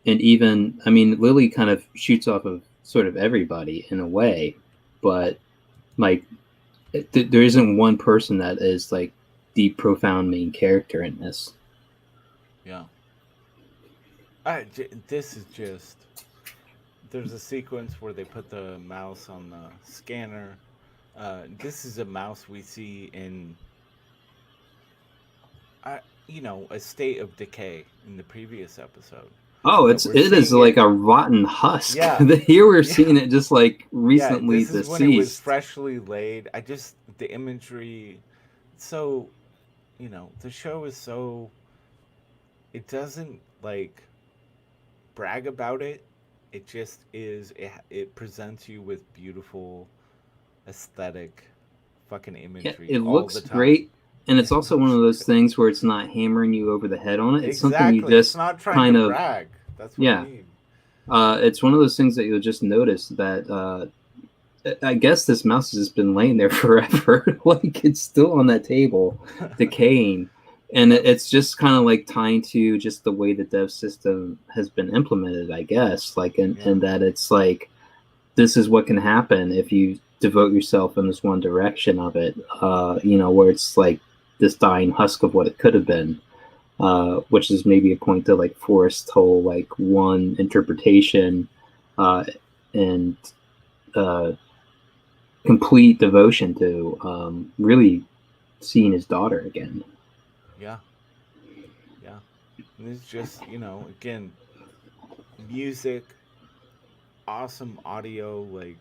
and even, I mean, Lily kind of shoots off of sort of everybody in a way, but like there isn't one person that is like the profound main character in this. Yeah. This is just, there's a sequence where they put the mouse on the scanner. This is a mouse we see in a state of decay in the previous episode. Oh, it is like a rotten husk. Yeah. Here we're seeing it just like recently this is deceased. When it was freshly laid. The imagery, so, the show is so, it doesn't like brag about it. It just is, it presents you with beautiful aesthetic fucking imagery. Yeah, it looks great. And it's also one of those things where it's not hammering you over the head on it. It's something you just it's not trying kind to of brag. That's what I mean. It's one of those things that you'll just notice that I guess this mouse has been laying there forever. Like it's still on that table, decaying. And it's just kind of like tying to just the way the dev system has been implemented, I guess. Like, and that it's like, this is what can happen if you devote yourself in this one direction of it, where it's like this dying husk of what it could have been, which is maybe a point to like Forrest's whole like one interpretation and complete devotion to really seeing his daughter again. Yeah, yeah. And it's just, again, music, awesome audio, like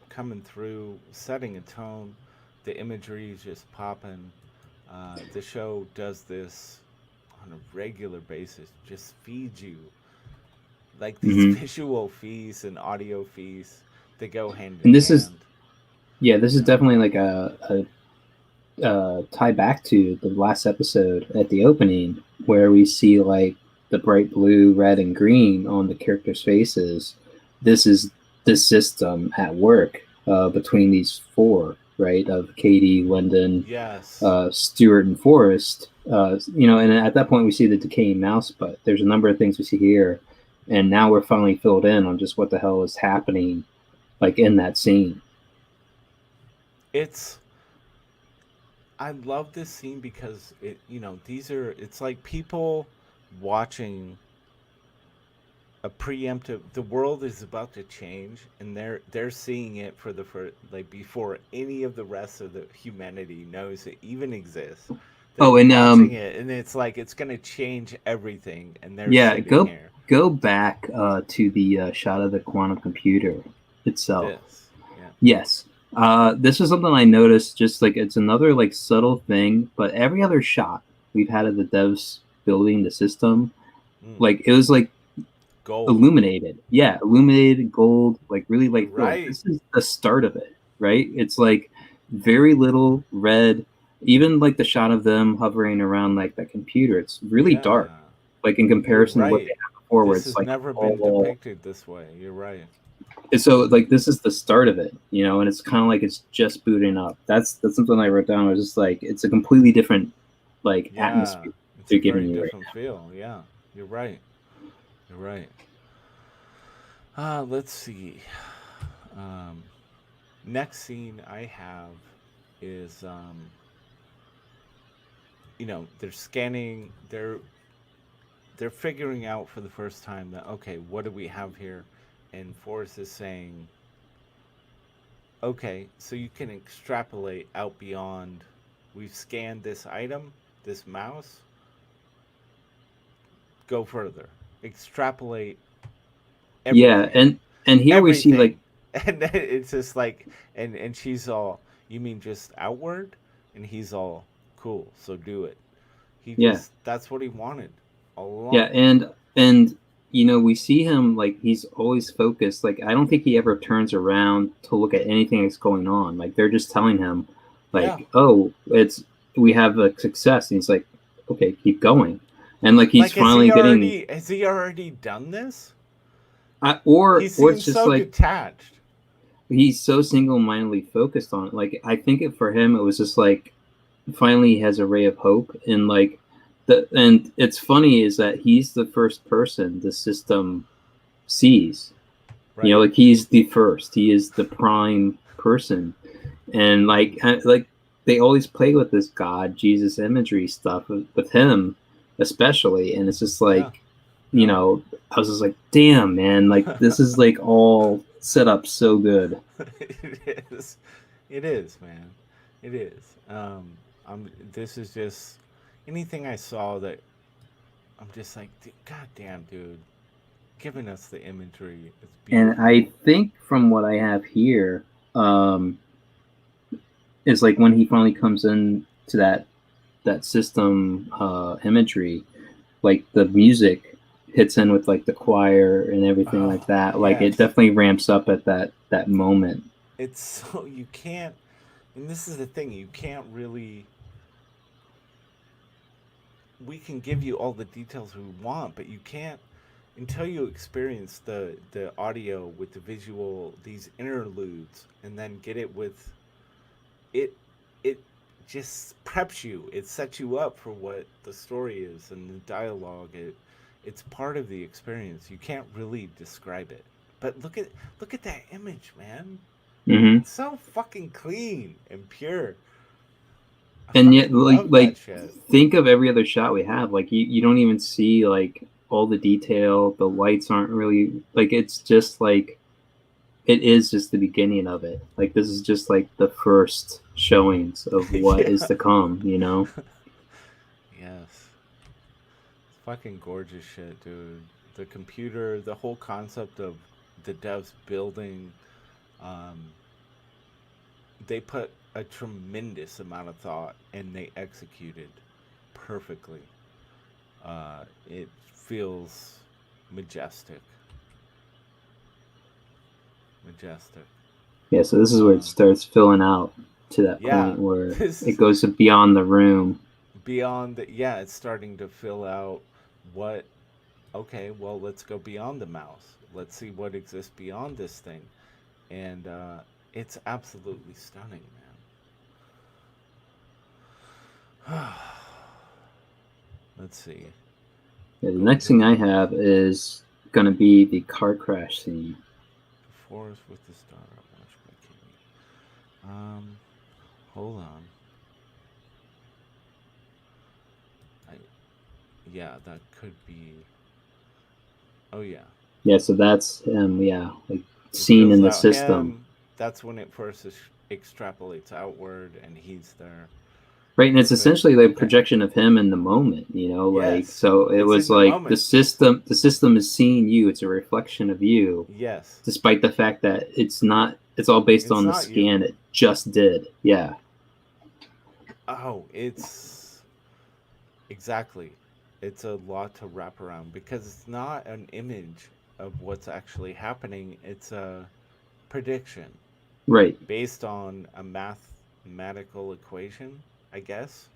coming through, setting a tone. The imagery is just popping. The show does this on a regular basis, just feeds you like these Hmm. visual fees and audio fees. They go hand in And this is, hand. yeah, this You is know, definitely like a tie back to the last episode at the opening, where we see like the bright blue, red, and green on the characters' faces. This is the system at work between these four, right? Of Katie, Lyndon, yes, Stewart, and Forrest. And at that point we see the decaying mouse, but there's a number of things we see here, and now we're finally filled in on just what the hell is happening, like in that scene. it's. I love this scene because it's like people watching a preemptive. The world is about to change, and they're seeing it for the first, like before any of the rest of the humanity knows it even exists. They're Oh, and watching it, and it's like it's gonna change everything, and they're yeah, sitting go here. go back to the shot of the quantum computer itself. This, yeah, Yes. This is something I noticed, just like it's another like subtle thing, but every other shot we've had of the devs building the system, mm, like it was like gold. illuminated. Yeah, illuminated gold, like really You're like filled. right. This is the start of it, right? It's like very little red. Even like the shot of them hovering around like that computer, it's really dark. Yeah, Like in you're comparison to what they right. had before, where This it's has like never been all. depicted this way. You're right. So like this is the start of it, and it's kind of like it's just booting up. That's something I wrote down. I was just like, it's a completely different like Yeah, atmosphere it's a they're very giving you right different feel. Yeah, you're right. You're right. Let's see. Um, Next scene I have is they're scanning. They're figuring out for the first time that, okay, what do we have here? And Forrest is saying, okay, so you can extrapolate out beyond. We've scanned this item, this mouse. Go further. Extrapolate now. Yeah, everything. and here we see like Everything. And then it's just like, and she's all, you mean just outward? And he's all, cool, so do it. He yeah, just, that's what he wanted all yeah, along. and we see him like he's always focused. Like I don't think he ever turns around to look at anything that's going on. Like they're just telling him, Yeah. like, oh, it's we have a success, and he's like, okay, keep going, and like he's Like, finally getting. has he already done this? Or He it's seems just so like detached. he's so single-mindedly focused on it. Like I think for him it was just like finally he has a ray of hope, and like and it's funny is that he's the first person the system sees. Right. Like he's the first. He is the prime person, and like they always play with this God Jesus imagery stuff with him especially, and it's just Yeah. like I was just like, damn, man, like this is like all set up so good. It is. It is, man. It is. This is just anything I saw that I'm just like, God damn, dude, giving us the imagery. It's And beautiful. I think from what I have here, is like when he finally comes in to that system imagery, like the music hits in with like the choir and everything Oh, like that. Like it yes. definitely ramps up at that moment. It's so you can't, and this is the thing, you can't really. We can give you all the details we want, but you can't until you experience the audio with the visual, these interludes, and then get it with it. It just preps you. It sets you up for what the story is and the dialogue. It's part of the experience. You can't really describe it. But look at that image, man. Mm-hmm. It's so fucking clean and pure. I And yet, fucking love that shit. think of every other shot we have. Like you don't even see like all the detail. The lights aren't really like it's just like it is just the beginning of it. Like this is just like the first showings of what is Yeah. to come. Fucking gorgeous shit, dude. The computer, the whole concept of the devs building, um, they put a tremendous amount of thought and they executed perfectly. It feels majestic. Majestic. Yeah, so this is where it starts filling out to that point where it goes beyond the room. Beyond the, yeah, it's starting to fill out what, okay, well, let's go beyond the mouse. Let's see what exists beyond this thing. And it's absolutely stunning, man. Let's see. Yeah, the next thing I have is going to be the car crash scene. Forest with the Star, watched by Kimmy. Hold on. Yeah, that could be. Oh yeah. Yeah, so that's like seen in the system. That's when it first extrapolates outward, and he's there. Right, and it's essentially like a projection of him in the moment, like, so it was like the system is seeing you. It's a reflection of you. Yes. Despite the fact that it's all based on the scan it just did. Yeah. Oh, it's exactly. It's a lot to wrap around because it's not an image of what's actually happening. It's a prediction. Right. Based on a mathematical equation, I guess.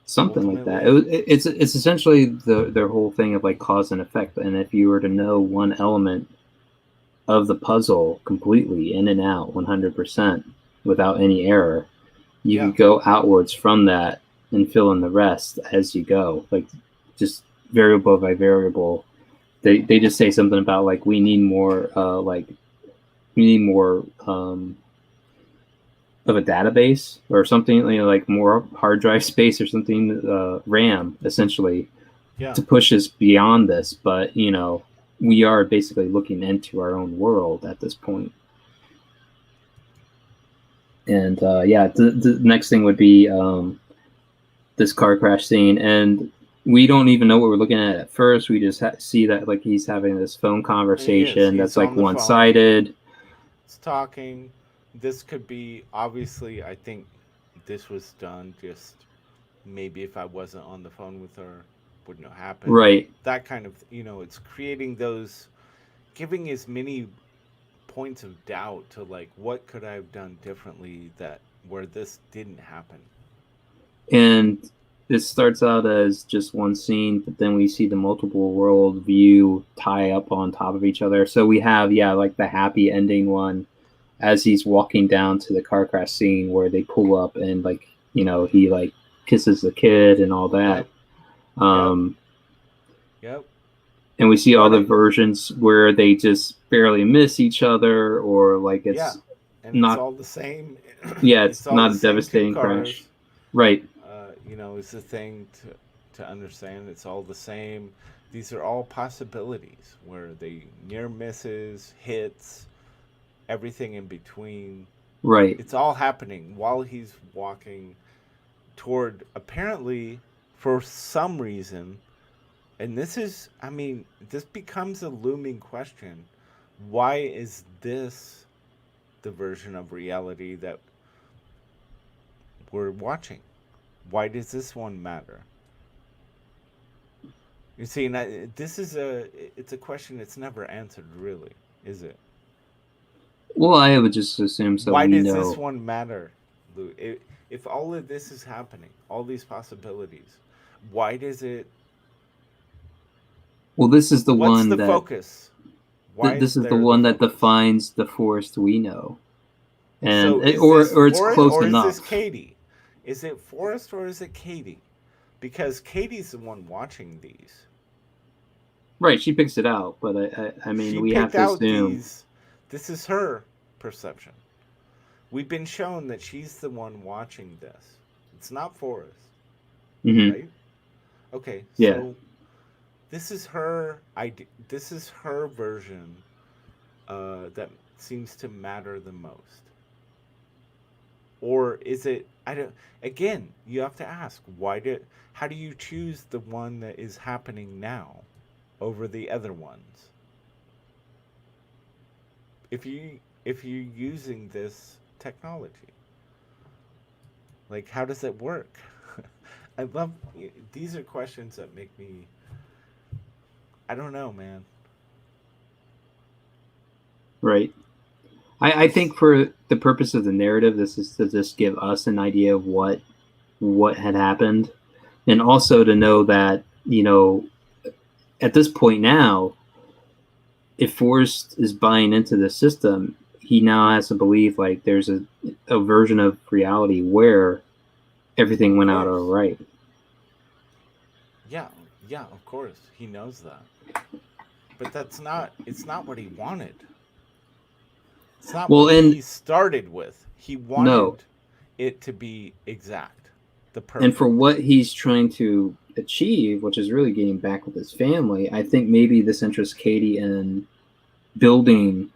Something like that. It's essentially their whole thing of like cause and effect. And if you were to know one element of the puzzle completely in and out 100% without any error, you can go outwards from that and fill in the rest as you go, like just variable by variable. They just say something about like we need more of a database or something, like more hard drive space or something, RAM essentially, to push us beyond this. But we are basically looking into our own world at this point. And the next thing would be this car crash scene, and we don't even know what we're looking at first. We just see that like he's having this phone conversation that's like one-sided. He's talking. This could be, obviously, I think this was done just maybe if I wasn't on the phone with her, wouldn't have happened. Right. That kind of, it's creating those, giving as many points of doubt to like, what could I have done differently where this didn't happen? And it starts out as just one scene, but then we see the multiple world view tie up on top of each other. So we have, like the happy ending one as he's walking down to the car crash scene where they pull up and like, he like kisses the kid and all that. Yep. And we see all the versions where they just barely miss each other, or like it's it's all the same. Yeah, it's not a devastating crash. Right. It's the thing to understand. It's all the same. These are all possibilities where they near misses, hits, everything in between. Right. It's all happening while he's walking toward, apparently, for some reason, and this becomes a looming question. Why is this the version of reality that we're watching? Why does this one matter? You see, it's a question that's never answered, really, is it? Well, I would just assume so. Why does this one matter, Lou? If all of this is happening, all these possibilities, why does it? Well, this is the What's one the focus? Why this is the one that defines the forest we know, and or it's close enough. Or is this Katie? Is it Forrest or is it Katie? Because Katie's the one watching these. Right, she picks it out, but we have to assume this is her perception. We've been shown that she's the one watching this. It's not Forrest, right? Okay, so this is her. This is her version that seems to matter the most. Or is it, I don't, again, you have to ask, how do you choose the one that is happening now over the other ones? If you're using this technology, like, how does it work? I love, these are questions that make me, I don't know, man. Right. I think for the purpose of the narrative, this is to just give us an idea of what had happened, and also to know that, you know, at this point now, if Forrest is buying into the system, he now has to believe like there's a version of reality where everything went out all right. Yeah, of course. He knows that. But it's not what he wanted. It's not what he started with. He wanted it to be exact. The perfect. And for what he's trying to achieve, which is really getting back with his family, I think maybe this interests Katie in building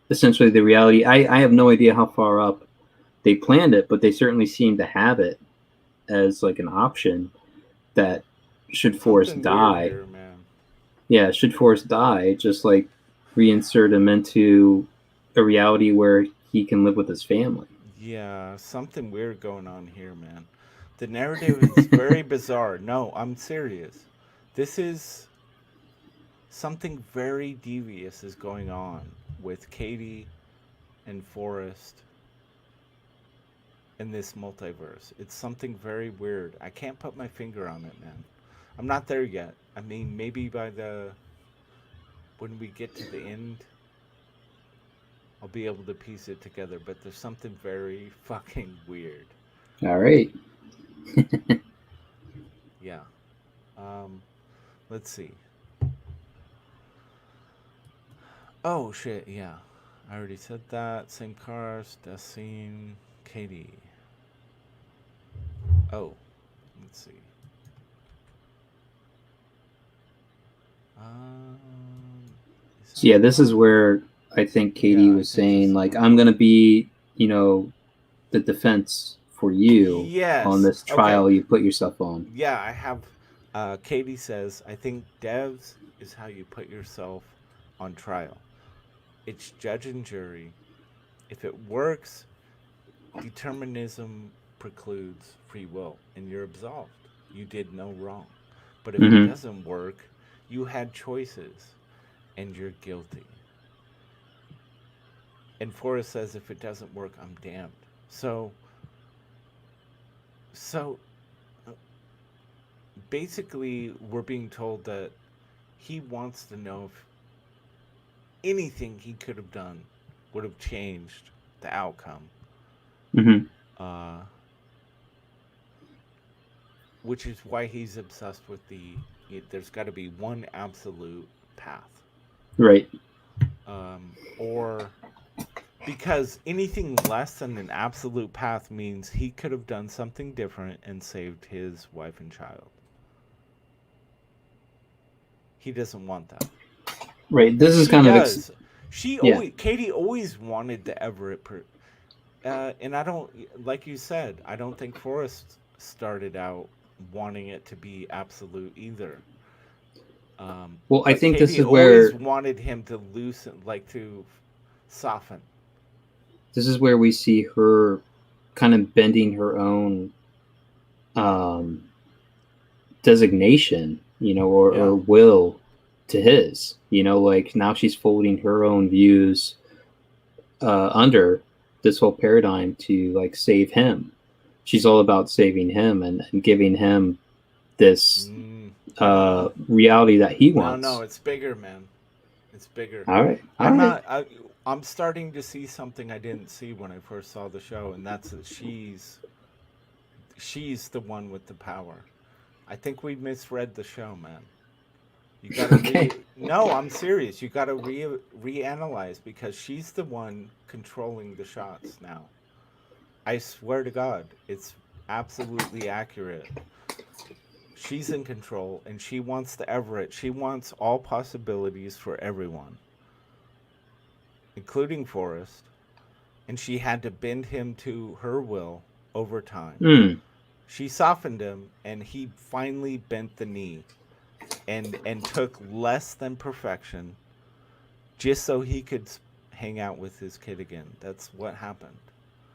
essentially the reality. I have no idea how far up they planned it, but they certainly seem to have it as like an option that should Forrest die. Here, man. Yeah, should Forrest die, just like reinsert him into a reality where he can live with his family. Yeah, something weird going on here, man. The narrative is very bizarre. No, I'm serious. This is something very devious is going on with Katie and Forrest in this multiverse. It's something very weird. I can't put my finger on it, man. I'm not there yet. I mean, maybe when we get to the end, I'll be able to piece it together, but there's something very fucking weird. All right. Yeah. Let's see. Oh, shit, yeah. I already said that. Same cars, death scene, Katie. Oh, let's see. So yeah, this is where I think Katie was saying, like, I'm going to be, you know, the defense for you on this trial you put yourself on. Yeah, I have, Katie says, I think DEVS is how you put yourself on trial. It's judge and jury. If it works, determinism precludes free will, and you're absolved. You did no wrong. But if it doesn't work, you had choices, and you're guilty. And Forrest says, if it doesn't work, I'm damned. So basically, we're being told that he wants to know if anything he could have done would have changed the outcome. Which is why he's obsessed with there's got to be one absolute path. Right. Or because anything less than an absolute path means he could have done something different and saved his wife and child. He doesn't want that. Right. This is kind of Katie always wanted the Everett and I don't, like you said, I don't think Forrest started out wanting it to be absolute either. Well, I think Katie this is where always wanted him to loosen, like to soften. This is where we see her kind of bending her own designation, you know, or will to his, you know, like now she's folding her own views under this whole paradigm to like save him. She's all about saving him and giving him this reality that he wants. No, it's bigger, man. It's bigger. All right. I'm starting to see something I didn't see when I first saw the show, and that's that she's the one with the power. I think we misread the show, man. You gotta no, I'm serious. You gotta reanalyze because she's the one controlling the shots now. I swear to God, it's absolutely accurate. She's in control, and she wants the Everett. She wants all possibilities for everyone, including Forrest. and she had to bend him to her will over time. Mm. She softened him, and he finally bent the knee and took less than perfection just so he could hang out with his kid again. That's what happened.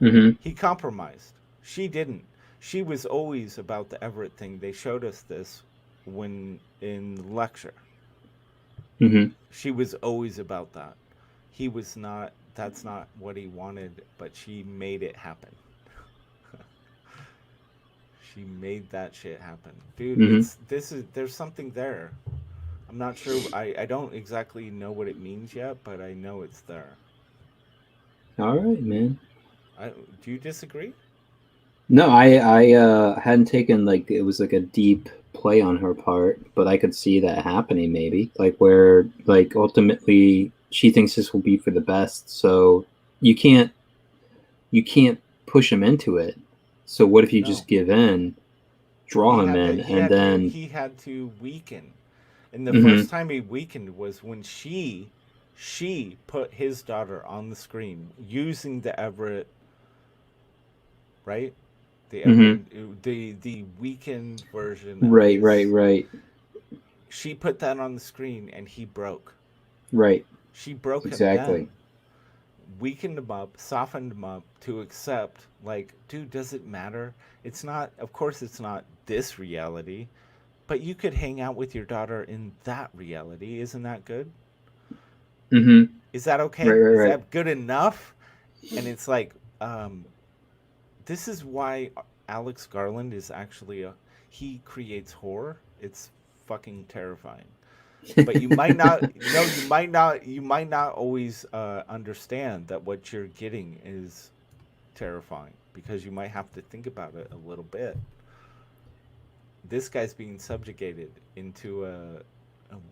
Mm-hmm. He compromised. She didn't. She was always about the Everett thing. They showed us this when in lecture. Mm-hmm. She was always about that. He was not. That's not what he wanted, but she made it happen. She made that shit happen, dude. Mm-hmm. There's something there. I'm not sure. I don't exactly know what it means yet, but I know it's there. All right, man. Do you disagree? No, I hadn't taken like it was like a deep play on her part, but I could see that happening maybe, like where like ultimately she thinks this will be for the best, so you can't push him into it. So what if you just give in, draw him in, and then he had to weaken. And the mm-hmm. first time he weakened was when she put his daughter on the screen using the Everett, right? The Everett, mm-hmm. the weakened version. Right. She put that on the screen, and he broke. Right. She broke exactly. him then. Weakened him up, softened him up to accept, like, dude, does it matter? It's not, of course, it's not this reality, but you could hang out with your daughter in that reality. Isn't that good? Mm-hmm. Is that okay? Right. Is that good enough? And it's like, this is why Alex Garland is actually he creates horror. It's fucking terrifying. But you might not you might not always understand that what you're getting is terrifying, because you might have to think about it a little bit. This guy's being subjugated into a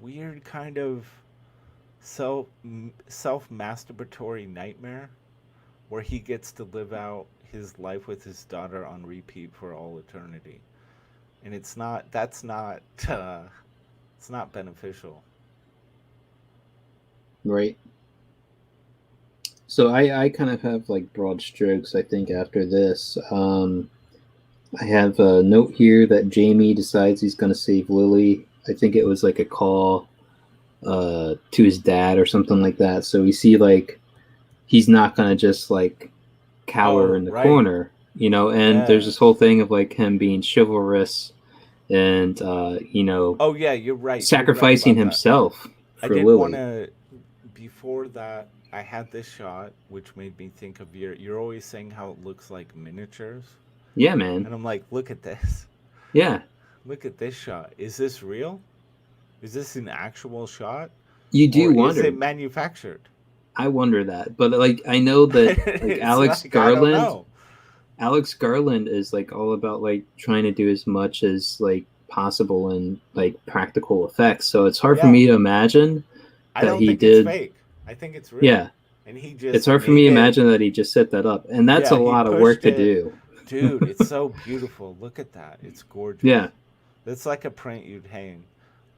weird kind of self masturbatory nightmare where he gets to live out his life with his daughter on repeat for all eternity. And it's not beneficial. Right. So I kind of have like broad strokes, I think, after this. I have a note here that Jamie decides he's going to save Lily. I think it was like a call to his dad or something like that. So we see like he's not going to just like cower in the corner, you know, and there's this whole thing of like him being chivalrous and, you know, oh yeah, you're right. Sacrificing himself for Lily. I did want to, before that, I had this shot, which made me think of you're always saying how it looks like miniatures. Yeah, man. And I'm like, look at this. Yeah. Look at this shot. Is this real? Is this an actual shot? You do wonder. Is it manufactured? I wonder that. But like I know that like Alex Garland is like all about like trying to do as much as like possible in like practical effects. So it's hard for me to imagine that he did. It's fake. I think it's real. Yeah. And he just it's hard for me to imagine that he just set that up. And that's a lot of work to do. Dude, it's so beautiful. Look at that. It's gorgeous. Yeah. It's like a print you'd hang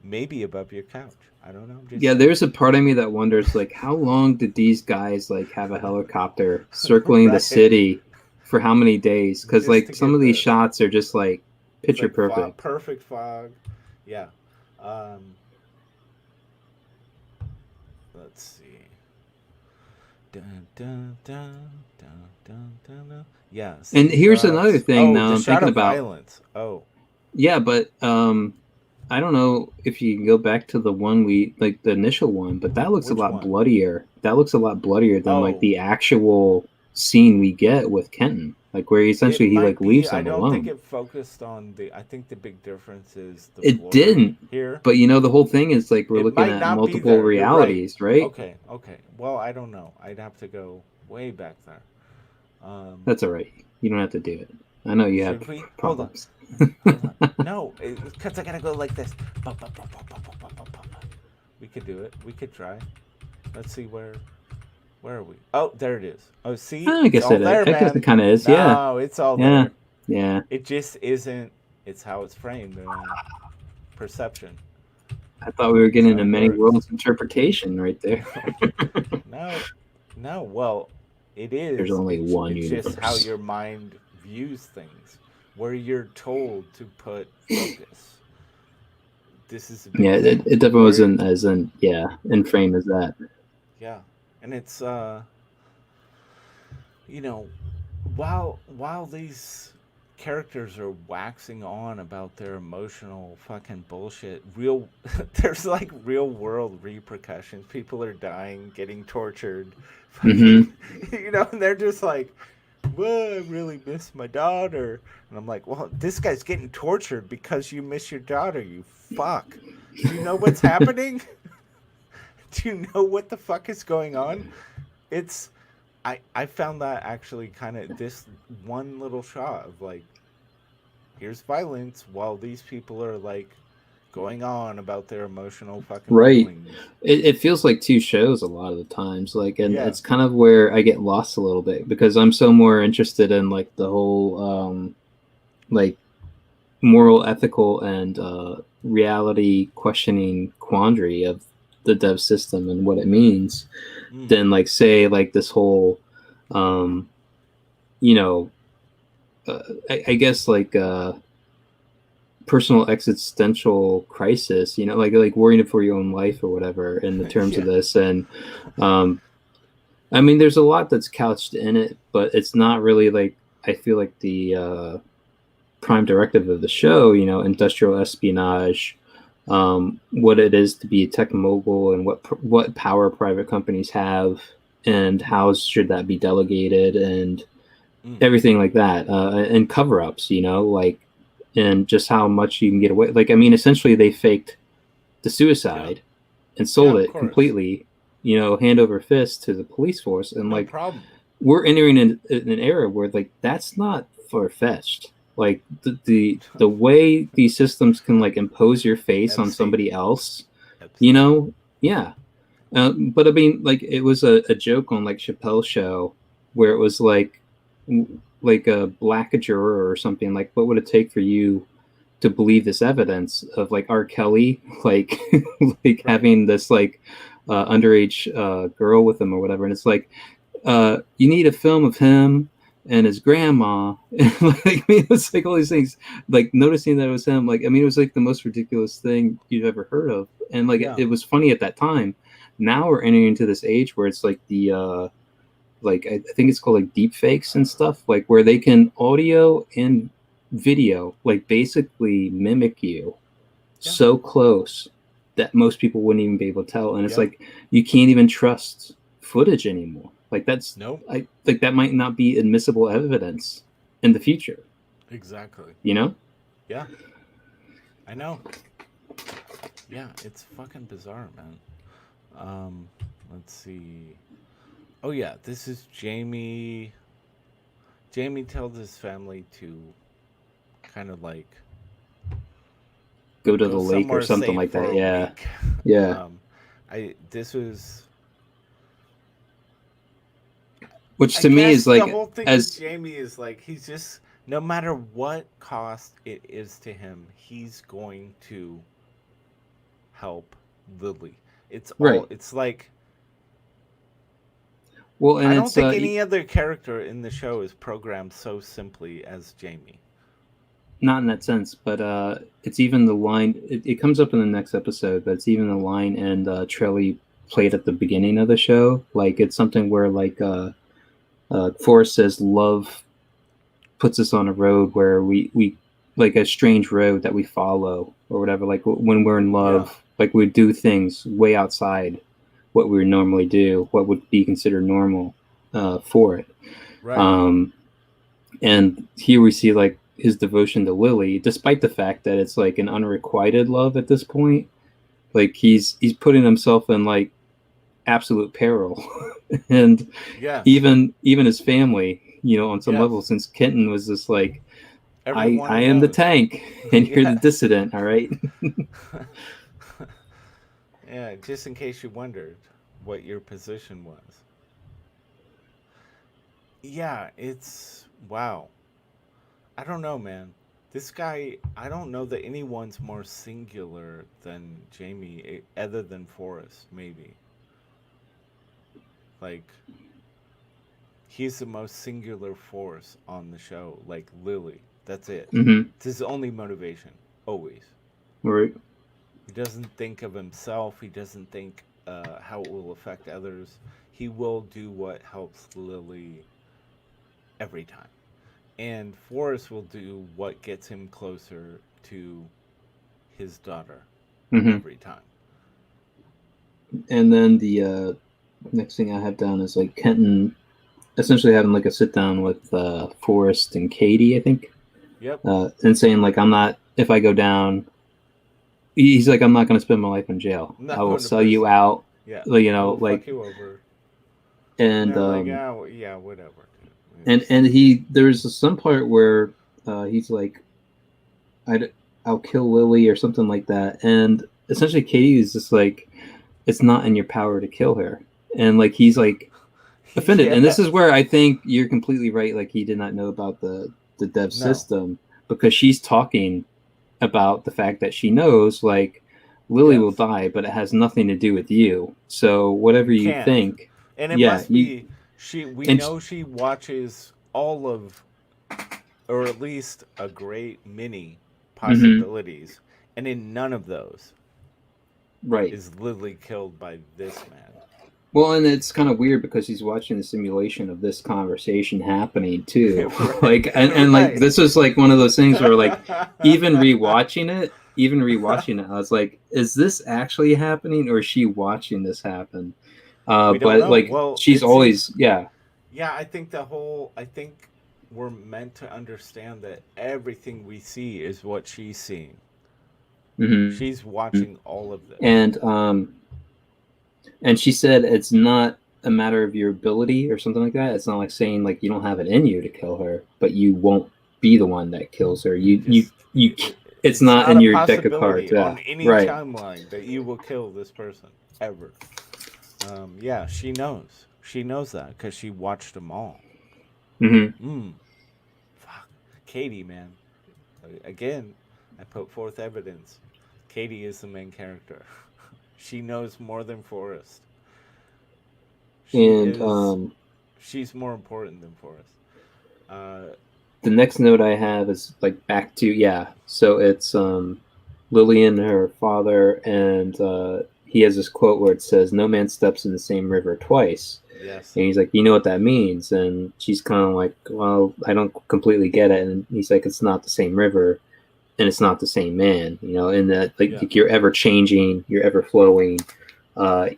maybe above your couch. I don't know. There's a part of me that wonders like how long did these guys like have a helicopter circling the city for how many days? Because like some of these shots are just like picture perfect. Perfect fog. Yeah. Let's see. Dun, dun, dun, dun, dun, dun, dun. Yeah. And here's another thing now I'm thinking about. Violence. Oh. Yeah, but I don't know if you can go back to the one the initial one, but that looks a lot bloodier. That looks a lot bloodier than like the actual scene we get with Kenton, like where essentially he like leaves him alone. I don't think it focused on I think the big difference is it didn't here. But you know the whole thing is like we're looking at multiple realities, right? Okay. Well, I don't know. I'd have to go way back there. That's all right. You don't have to do it. I know you have problems. Hold on. No, because I gotta go like this. We could do it. We could try. Let's see where are we? Oh, there it is. Oh, see, I guess it kind of is. Yeah. No, it's all there. Yeah. It just isn't. It's how it's framed. Perception. I thought we were getting into many worlds interpretation right there. No. Well, It is. There's only one it's universe. just how your mind views things, where you're told to put focus. This is a big thing. It definitely wasn't as in frame as that. Yeah, and it's you know, while these characters are waxing on about their emotional fucking bullshit, there's like real world repercussions. People are dying, getting tortured, fucking, and they're just like, well, I really miss my daughter. And I'm like, well, this guy's getting tortured because you miss your daughter, you fuck. Do you know what's happening? Do you know what the fuck is going on? It's I found that actually kind of this one little shot of like, here's violence while these people are like going on about their emotional fucking feelings. It feels like two shows a lot of the times, like, and it's kind of where I get lost a little bit because I'm so more interested in like the whole like moral, ethical, and reality questioning quandary of the dev system and what it means than like say like this whole I guess like personal existential crisis, like worrying for your own life or whatever in the terms of this. And I mean, there's a lot that's couched in it, but it's not really like, I feel like the prime directive of the show, industrial espionage, what it is to be a tech mogul and what power private companies have and how should that be delegated and everything like that, and cover-ups, like, and just how much you can get away. Like, I mean, essentially they faked the suicide and sold it completely, hand over fist to the police force. And like, we're entering in an era where like, that's not far-fetched. Like the way these systems can like impose your face on somebody else, yeah. But I mean, like, it was a joke on like Chappelle's show where it was like a black juror or something, like, what would it take for you to believe this evidence of like R. Kelly, like like having this like underage girl with him or whatever. And it's like, you need a film of him and his grandma. And like, I mean, it's like all these things, like noticing that it was him. Like, I mean, it was like the most ridiculous thing you've ever heard of. And like, it was funny at that time. Now we're entering into this age where it's like the, like, I think it's called like deep fakes and stuff, like where they can audio and video, like basically mimic you so close that most people wouldn't even be able to tell. And it's like, you can't even trust footage anymore. Like that's, I think that might not be admissible evidence in the future. Exactly. Yeah. I know. Yeah, it's fucking bizarre, man. Let's see. Oh yeah, this is Jamie. Jamie tells his family to kind of like go to the lake or something like that. Yeah. Yeah. This was, which to me is like, the whole thing with Jamie is like, he's just, no matter what cost it is to him, he's going to help Lily. It's all, it's like, well, and I don't think any other character in the show is programmed so simply as Jamie. Not in that sense, but it's even the line. It comes up in the next episode, but it's even the line and Trelly played at the beginning of the show. Like, it's something where like Forrest says, "Love puts us on a road where we like a strange road that we follow or whatever. Like when we're in love, like we do things way outside what we would normally do, what would be considered normal for it." Right. And here we see like his devotion to Lily, despite the fact that it's like an unrequited love at this point. Like he's putting himself in like absolute peril, and even his family, on some level, since Kenton was just like, I am the tank, and you're the dissident. All right. Yeah, just in case you wondered what your position was. Yeah, it's, wow. I don't know, man. This guy, I don't know that anyone's more singular than Jamie, other than Forrest, maybe. Like, he's the most singular force on the show. Like Lily, that's it. Mm-hmm. It's his only motivation, always. Right. He doesn't think of himself. He doesn't think how it will affect others. He will do what helps Lily every time. And Forrest will do what gets him closer to his daughter Mm-hmm. every time. And then the next thing I have down is like Kenton essentially having like a sit down with Forrest and Katie, I think. Yep. And saying like, I'm not, if I go down, he's like, I'm not going to spend my life in jail. I will sell you out. Yeah. You know, like, fuck you over. And like, yeah, whatever. And there's some part where he's like, I'll kill Lily or something like that. And essentially Katie is just like, it's not in your power to kill her. And like, he's like offended. And this is where I think you're completely right. Like, he did not know about the DEVS system, because she's talking about the fact that she knows like Lily will die, but it has nothing to do with you. So whatever you think. And it must be, we know she watches all of, or at least a great many possibilities. Mm-hmm. And in none of those is Lily killed by this man. Well, and it's kind of weird because he's watching the simulation of this conversation happening too. Like, and like, this was like one of those things where like, even rewatching it, I was like, is this actually happening, or is she watching this happen? But like, she's always, yeah, I think I think we're meant to understand that everything we see is what she's seeing. Mm-hmm. She's watching all of this. And she said it's not a matter of your ability or something like that. It's not like saying like you don't have it in you to kill her, but you won't be the one that kills her. It's not in your deck of cards. Yeah. On any timeline that you will kill this person ever. She knows. She knows that because she watched them all. Mm-hmm. Fuck. Katie, man. Again, I put forth evidence. Katie is the main character. She knows more than Forrest. She's more important than Forrest. The next note I have is like back to so it's Lily and her father, and he has this quote where it says, "No man steps in the same river twice." Yes. And he's like, "You know what that means?" And she's kind of like, "Well, I don't completely get it." And he's like, "It's not the same river, and it's not the same man, you know, in that like you're ever changing, you're ever flowing,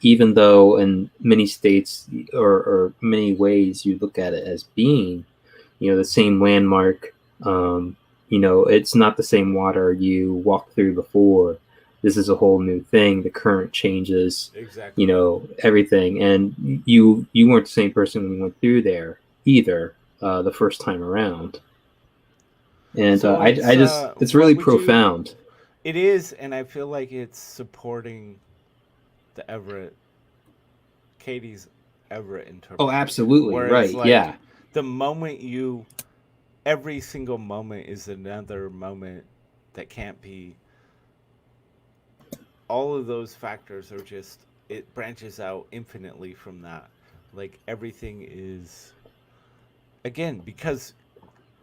even though in many states or many ways you look at it as being, you know, the same landmark, you know, it's not the same water you walked through before. This is a whole new thing. The current changes, exactly. You know, everything. And you weren't the same person when you went through there either the first time around. And so it's really profound. It is, and I feel like it's supporting the Katie's Everett interpretation. Oh, absolutely, right, like, the moment every single moment is another moment that can't be. All of those factors are just, it branches out infinitely from that. Like, everything is, again, because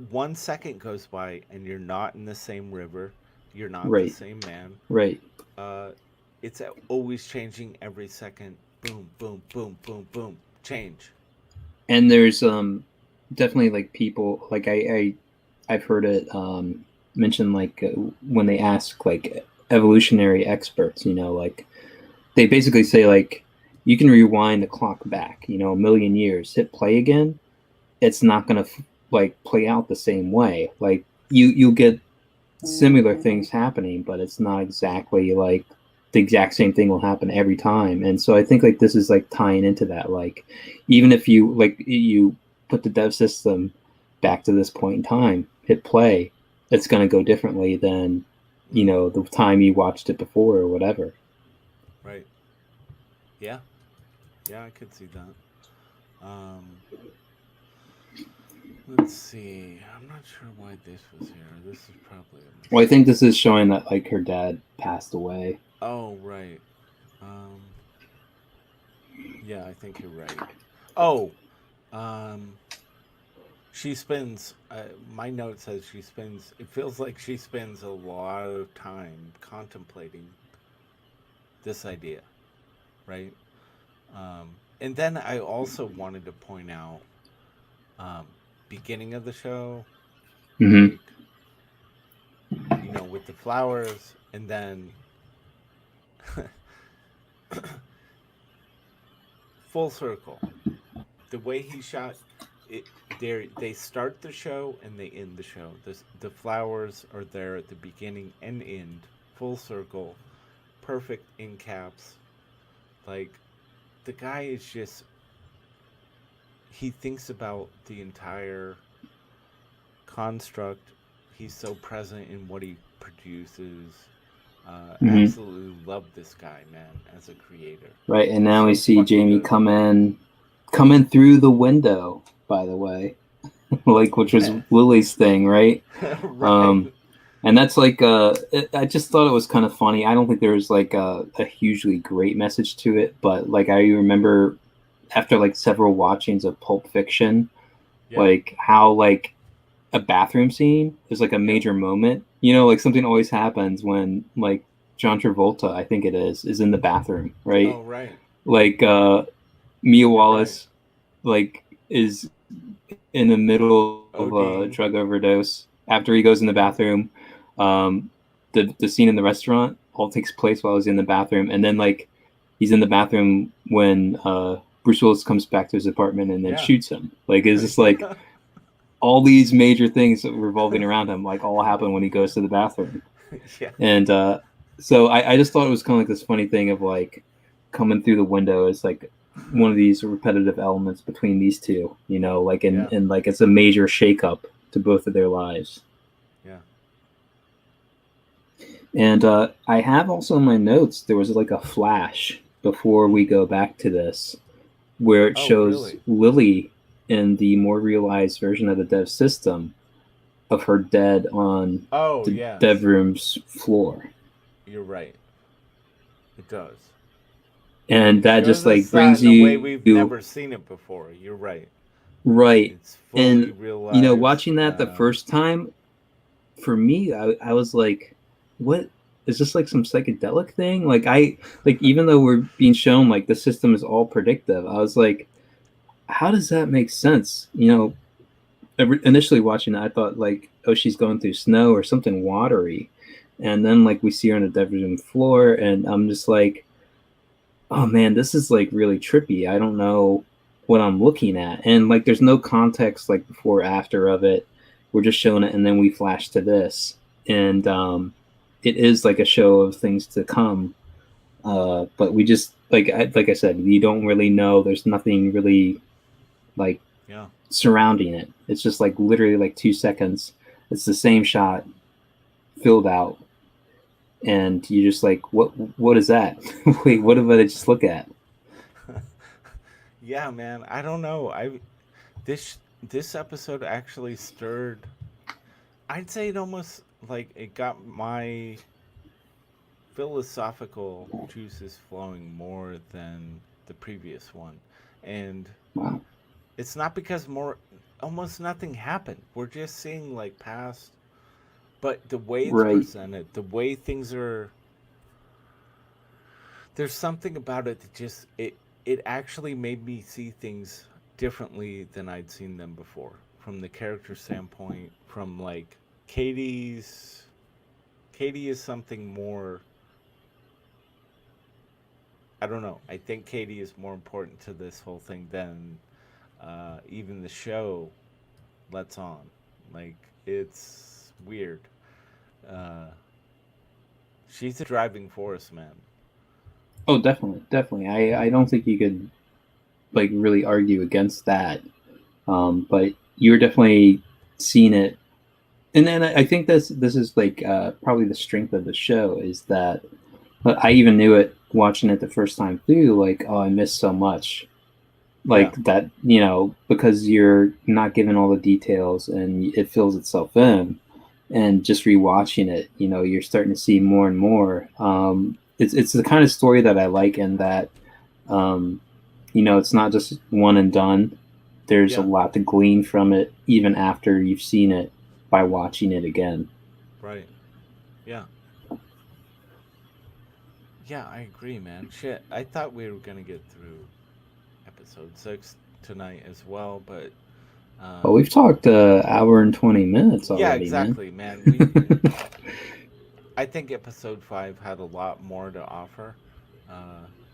1 second goes by and you're not in the same river, you're not the same man. Right. It's always changing every second. Boom, boom, boom, boom, boom. Change. And there's definitely like people like I've heard it mentioned like when they ask like evolutionary experts, you know, like they basically say like you can rewind the clock back, you know, 1 million years, hit play again, it's not gonna like play out the same way. Like you'll get similar things happening, but it's not exactly like the exact same thing will happen every time. And so I think like this is like tying into that, like even if you put the DEVS system back to this point in time, hit play, it's going to go differently than, you know, the time you watched it before or whatever. Right. Yeah, I could see that. Let's see. I'm not sure why this was here. This is probably well, I think this is showing that like her dad passed away. Oh, right. Yeah, I think you're right. Oh, She spends. My note says she spends. It feels like she spends a lot of time contemplating this idea, right? And then I also wanted to point out, beginning of the show, Mm-hmm. like, with the flowers, and then full circle. The way he shot it, they start the show and they end the show. The flowers are there at the beginning and end, full circle, perfect in caps. Like, the guy is just, he thinks about the entire construct. He's so present in what he produces. Mm-hmm. Absolutely love this guy, man, as a creator. Right, and now So we see fucking Jamie good. come in through the window, by the way. Like, which was Yeah. Lily's thing, right? Right. And that's like I just thought it was kind of funny. I don't think there was like a hugely great message to it, but like I remember after like several watchings of Pulp Fiction, Yeah. like how like a bathroom scene is like a major moment. Like something always happens when like John Travolta, I think it is in the bathroom, right? Oh, right. Like Mia Wallace, like is in the middle of a ODing. drug overdose after he goes in the bathroom. The scene in the restaurant all takes place while he's in the bathroom, and then like he's in the bathroom when Bruce Willis comes back to his apartment and then shoots him. Like it's just like all these major things revolving around him, like all happen when he goes to the bathroom. Yeah. And so I just thought it was kind of like this funny thing of like coming through the window is like one of these repetitive elements between these two, like and like it's a major shakeup to both of their lives. Yeah. And I have also in my notes there was like a flash before we go back to this where it shows Lily in the more realized version of the DEVS system of her dead on the dev room's floor. You're right. It does. And that just like brings you in a way we've never seen it before. You're right. Right. It's fully realized. Watching that the first time, for me, I was like, what is this, like some psychedelic thing? Like even though we're being shown like the system is all predictive, I was like, how does that make sense? Initially watching it, I thought like, oh, she's going through snow or something watery. And then like we see her on the dev room floor and I'm just like, oh man, this is like really trippy. I don't know what I'm looking at. And like there's no context like before or after of it. We're just showing it and then we flash to this. And it is like a show of things to come. But we just like I said, we don't really know. There's nothing really like surrounding it. It's just like literally like 2 seconds. It's the same shot filled out. And you just like, what is that? Wait, what did I just look at? Yeah, man. I don't know. This episode actually stirred. I'd say it almost like it got my philosophical juices flowing more than the previous one. And wow. It's not because almost nothing happened. We're just seeing like past. But the way it's presented, the way things are, there's something about it that just it actually made me see things differently than I'd seen them before. From the character standpoint, from like Katie is something more. I don't know. I think Katie is more important to this whole thing than even the show lets on. Like, it's weird. She's a driving force, man. Oh, definitely. I don't think you could like really argue against that. But you're definitely seeing it, and then I think this is like probably the strength of the show is that I even knew it watching it the first time through. Like, oh, I missed so much. Like that, because you're not given all the details and it fills itself in. And just rewatching it, you're starting to see more and more. It's the kind of story that I like, and that, it's not just one and done. there's a lot to glean from it, even after you've seen it by watching it again. Right. Yeah. Yeah, I agree, man. Shit, I thought we were gonna get through episode 6 tonight as well, but well, we've talked an hour and 20 minutes already. Yeah, exactly, man. I think episode 5 had a lot more to offer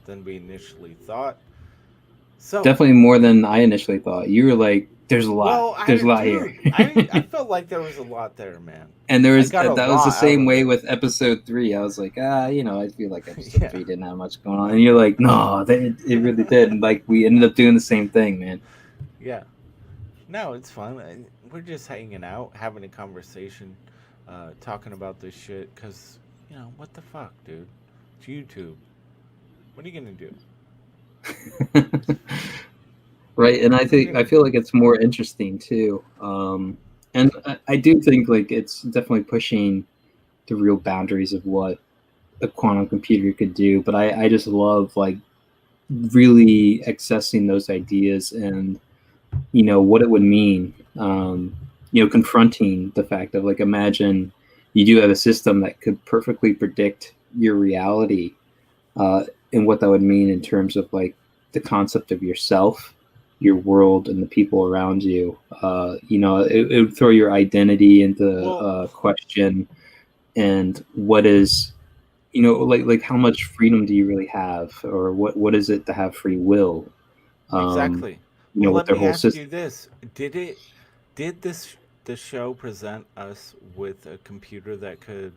than we initially thought. So definitely more than I initially thought. You were like, "There's a lot. Well, there's a lot here." I felt like there was a lot there, man. And there was that was the same way with episode 3. I was like, I feel like episode 3 didn't have much going on. And you're like, no, it really did. And like we ended up doing the same thing, man. Yeah. No, it's fun. We're just hanging out, having a conversation, talking about this shit. Cause what the fuck, dude? It's YouTube. What are you gonna do? Right, and I feel like it's more interesting too, and I do think like it's definitely pushing the real boundaries of what a quantum computer could do. But I just love like really accessing those ideas and what it would mean. Confronting the fact of like, imagine you do have a system that could perfectly predict your reality, and what that would mean in terms of like the concept of yourself, your world, and the people around you. It would throw your identity into question, and what is, like how much freedom do you really have, or what is it to have free will? Exactly. With their whole system. You this: did the show present us with a computer that could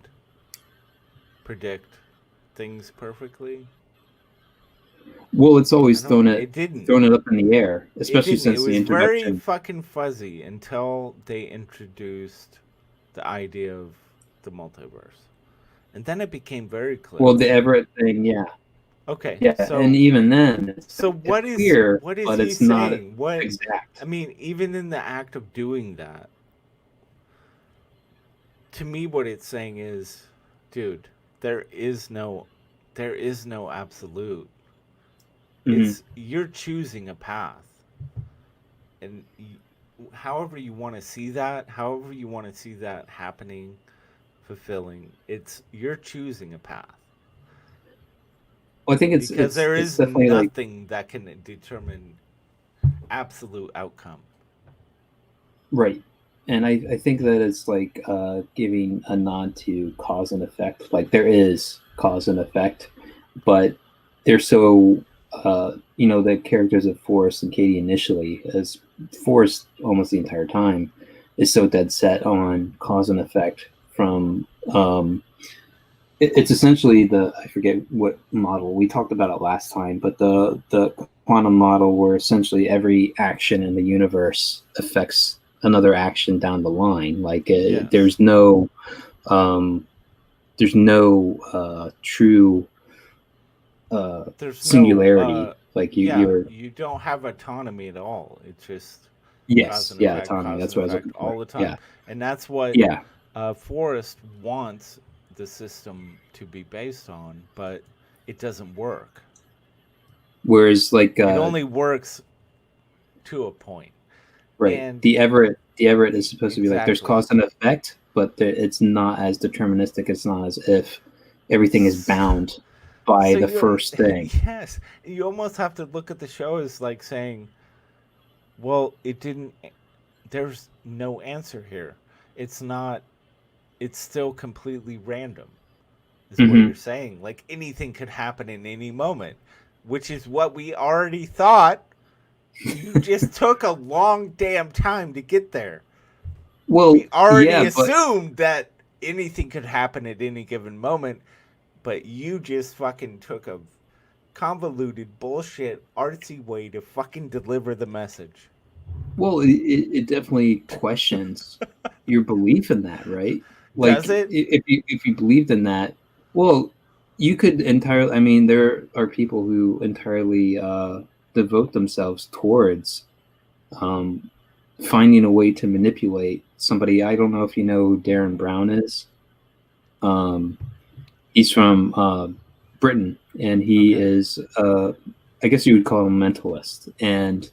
predict things perfectly? Well, it's always thrown it up in the air, especially since the introduction. It was very fucking fuzzy until they introduced the idea of the multiverse, and then it became very clear. Well, the Everett thing, yeah. Okay. Yeah, so, and even then, it's what is clear, what is but he it's saying? not What exact. I mean, even in the act of doing that, to me, what it's saying is, dude, there is no absolute. It's you're choosing a path, and however you want to see that happening, fulfilling, you're choosing a path. Well, I think because there is nothing that can determine absolute outcome. Right, and I think that it's like giving a nod to cause and effect. Like there is cause and effect, but they're so. The characters of Forrest and Katie initially, as Forrest almost the entire time, is so dead set on cause and effect from. It's essentially I forget what model we talked about it last time, but the quantum model where essentially every action in the universe affects another action down the line. Like there's no true. There's singularity, you don't have autonomy at all. It's just autonomy. That's what I was looking for. All the time, and that's what Forrest wants the system to be based on, but it doesn't work. Whereas, like, it only works to a point, right? And the Everett is supposed to be like there's cause and effect, but it's not as deterministic. It's not as if everything is bound by the first thing. Yes, you almost have to look at the show as like saying, well, there's no answer here. It's still completely random, is what you're saying. Like anything could happen in any moment, which is what we already thought. You just took a long damn time to get there. Well, we already assumed that anything could happen at any given moment. But you just fucking took a convoluted bullshit artsy way to fucking deliver the message. Well, it definitely questions your belief in that, right? Like, does it? If you believed in that, well, you could entirely. I mean, there are people who entirely devote themselves towards finding a way to manipulate somebody. I don't know if you know who Darren Brown is. He's from Britain, and he is, I guess you would call him a mentalist. And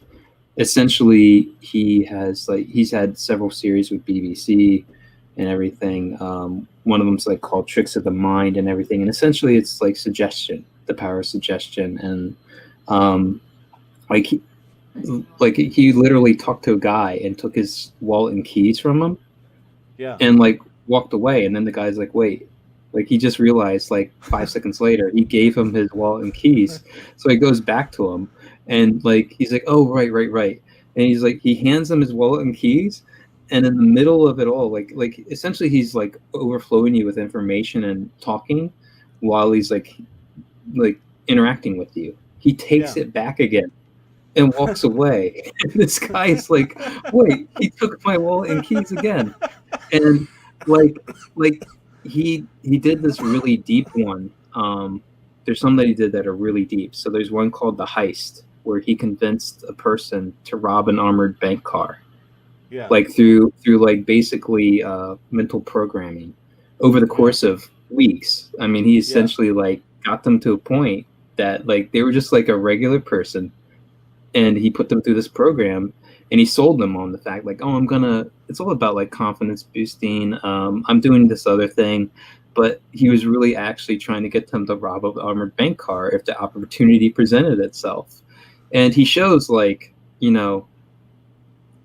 essentially he's had several series with BBC and everything. One of them's like called Tricks of the Mind and everything, and essentially it's like suggestion, the power of suggestion, and like he literally talked to a guy and took his wallet and keys from him, and like walked away, and then the guy's like, wait. Like he just realized like 5 seconds later, he gave him his wallet and keys. So he goes back to him and like, he's like, oh, right. And he's like, he hands him his wallet and keys. And in the middle of it all, like essentially he's like overflowing you with information and talking while he's like interacting with you. He takes it back again and walks away. And this guy's like, wait, he took my wallet and keys again. And like, he did this really deep one. There's some that he did that are really deep. So there's one called The Heist, where he convinced a person to rob an armored bank car. Yeah. Like through like basically mental programming over the course of weeks. I mean, he essentially like got them to a point that like they were just like a regular person, and he put them through this program. And he sold them on the fact like, oh, it's all about like confidence boosting. I'm doing this other thing. But he was really actually trying to get them to rob an armored bank car if the opportunity presented itself. And he shows like, you know,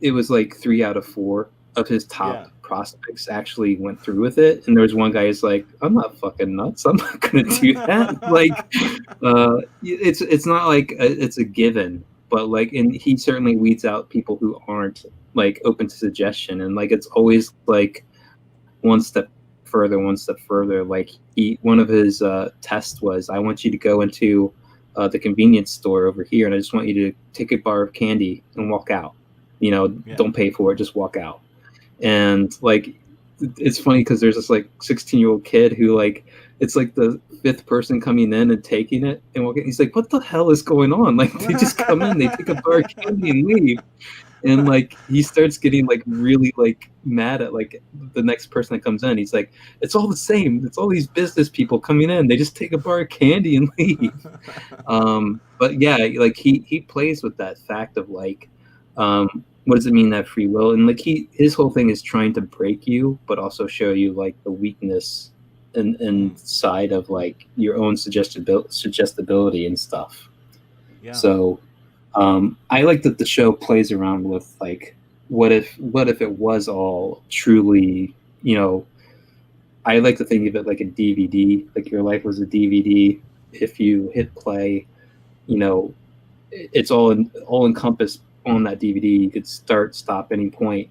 it was like 3 out of 4 of his top prospects actually went through with it. And there was one guy who's like, I'm not fucking nuts. I'm not going to do that. Like, it's not like it's a given. But like, and he certainly weeds out people who aren't like open to suggestion, and like it's always like one step further. Like one of his tests was, I want you to go into the convenience store over here, and I just want you to take a bar of candy and walk out. You know, don't pay for it, just walk out. And like, it's funny because there's this like 16-year-old kid who like, it's like the 5th person coming in and taking it and walking. He's like, what the hell is going on? Like they just come in, they take a bar of candy and leave. And like he starts getting like really like mad at like the next person that comes in. He's like, it's all the same. It's all these business people coming in. They just take a bar of candy and leave. But yeah, like he plays with that fact of like, what does it mean to have free will? And like his whole thing is trying to break you, but also show you like the weakness and side of like your own suggestibility and stuff. Yeah. So I like that the show plays around with like, what if it was all truly, you know, I like to think of it like a DVD, like your life was a DVD. If you hit play, you know, it's all encompassed on that DVD. You could start, stop any point.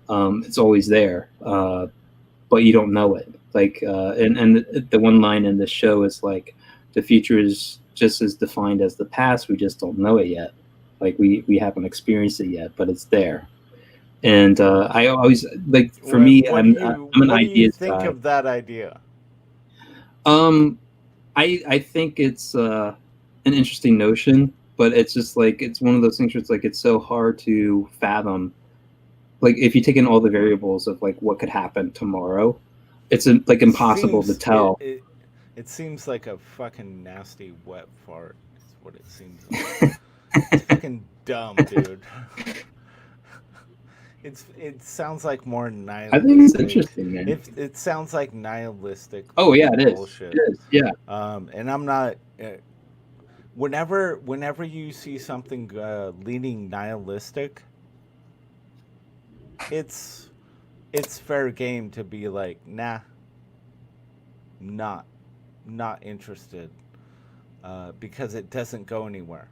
It's always there, but you don't know it. Like, and the one line in the show is like, the future is just as defined as the past. We just don't know it yet. Like we haven't experienced it yet, but it's there. And I always like, for me, I'm an ideas guy. What do you think of that idea? I think it's an interesting notion, but it's just like, it's one of those things where it's like, it's so hard to fathom. Like if you take in all the variables of like what could happen tomorrow, it's like impossible to tell. It seems like a fucking nasty wet fart. Is what it seems like. It's fucking dumb, dude. It sounds like more nihilistic. I think it's interesting, man. It sounds like nihilistic. Oh yeah, it is. Bullshit. It is. Yeah. And I'm not. Whenever you see something leaning nihilistic, it's fair game to be like, nah, not interested, because it doesn't go anywhere.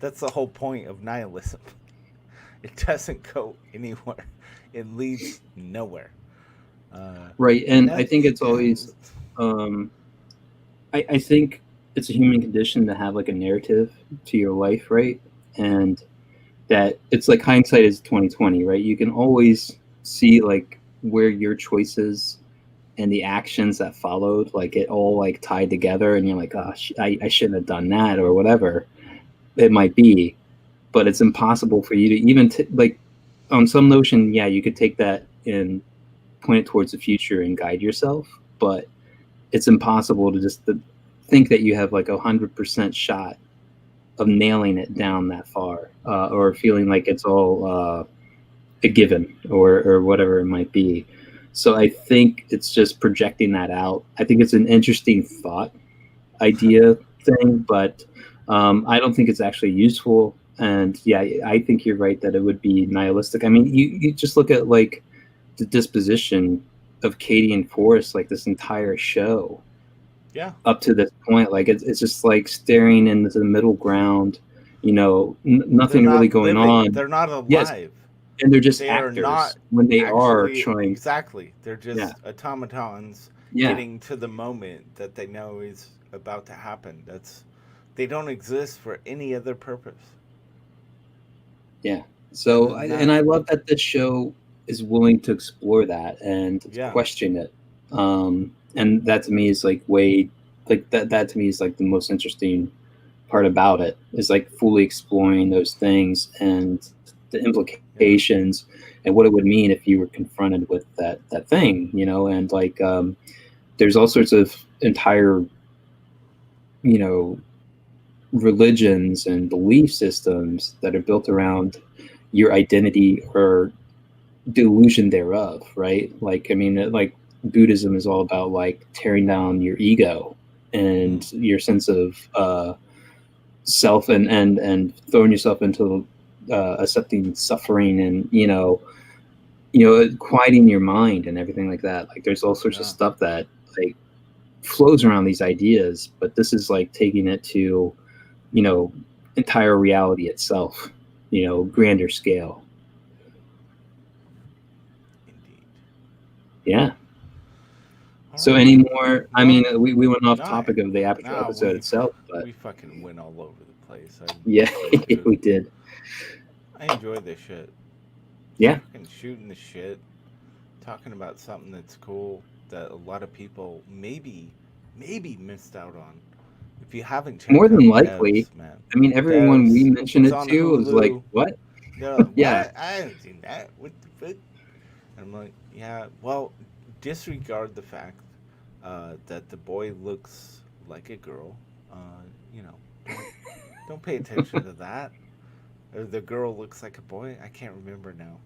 That's the whole point of nihilism. It doesn't go anywhere. It leads nowhere. Right, and I think it's always, I think it's a human condition to have like a narrative to your life, right? And that it's like hindsight is 20/20, right? You can always see like where your choices and the actions that followed, like it all like tied together, and you're like, gosh, I shouldn't have done that, or whatever it might be. But it's impossible for you to even like, on some notion, yeah, you could take that and point it towards the future and guide yourself, but it's impossible to just think that you have like 100% shot of nailing it down that far, or feeling like it's all a given, or whatever it might be. So I think it's just projecting that out. I think it's an interesting thought idea thing, but I don't think it's actually useful. And yeah, I think you're right that it would be nihilistic. I mean, you just look at like the disposition of Katie and Forrest, like this entire show. Yeah. Up to this point, like it's just like staring into the middle ground, nothing really going on. They're not alive. Yes, and they're just They actors are not when they actually, are trying. Exactly. They're just automatons getting to the moment that they know is about to happen. They don't exist for any other purpose. Yeah. So I love that this show is willing to explore that and question it. And that to me is like that to me is like the most interesting part about it, is like fully exploring those things and the implications and what it would mean if you were confronted with that thing, and like there's all sorts of entire religions and belief systems that are built around your identity or the illusion thereof, right? Like, I mean, like Buddhism is all about like tearing down your ego and your sense of self, and throwing yourself into accepting suffering, and quieting your mind and everything like that. Like there's all sorts of stuff that like flows around these ideas, but this is like taking it to entire reality itself, grander scale. Indeed. Yeah. So any more? I mean, we went off topic of the episode itself, but we fucking went all over the place. We did. I enjoy this shit. Yeah. Fucking shooting the shit, talking about something that's cool that a lot of people maybe missed out on. If you haven't checked more than out likely, DEVS, man. I mean, everyone DEVS, we mentioned it to Hulu. was like, "What?" Like, yeah, what? I haven't seen that. What the fuck? And I'm like, yeah. Well, disregard the fact that the boy looks like a girl. Don't pay attention to that. Or the girl looks like a boy. I can't remember now.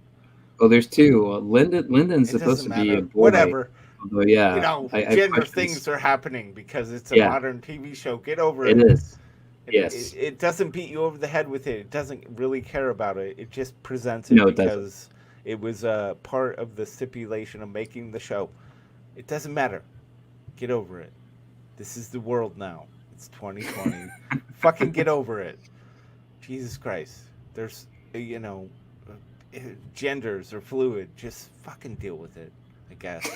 Well, there's two. Lyndon's supposed to be a boy. Whatever. Although, yeah, gender things are happening because it's a modern TV show. Get over it. It is. Yes. It doesn't beat you over the head with it. It doesn't really care about it. It just presents it because it was a part of the stipulation of making the show. It doesn't matter. Get over it. This is the world now. It's 2020. Fucking get over it. Jesus Christ. There's, genders are fluid. Just fucking deal with it, I guess.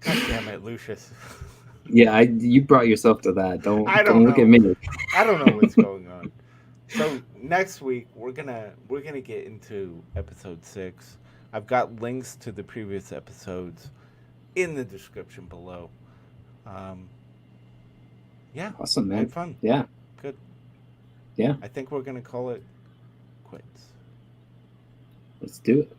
God damn it, Lucius. Yeah, you brought yourself to that. Don't look at me. I don't know what's going on. So next week we're gonna get into episode 6. I've got links to the previous episodes in the description below. Yeah. Awesome, man. Had fun. Yeah. Good. Yeah. I think we're gonna call it quits. Let's do it.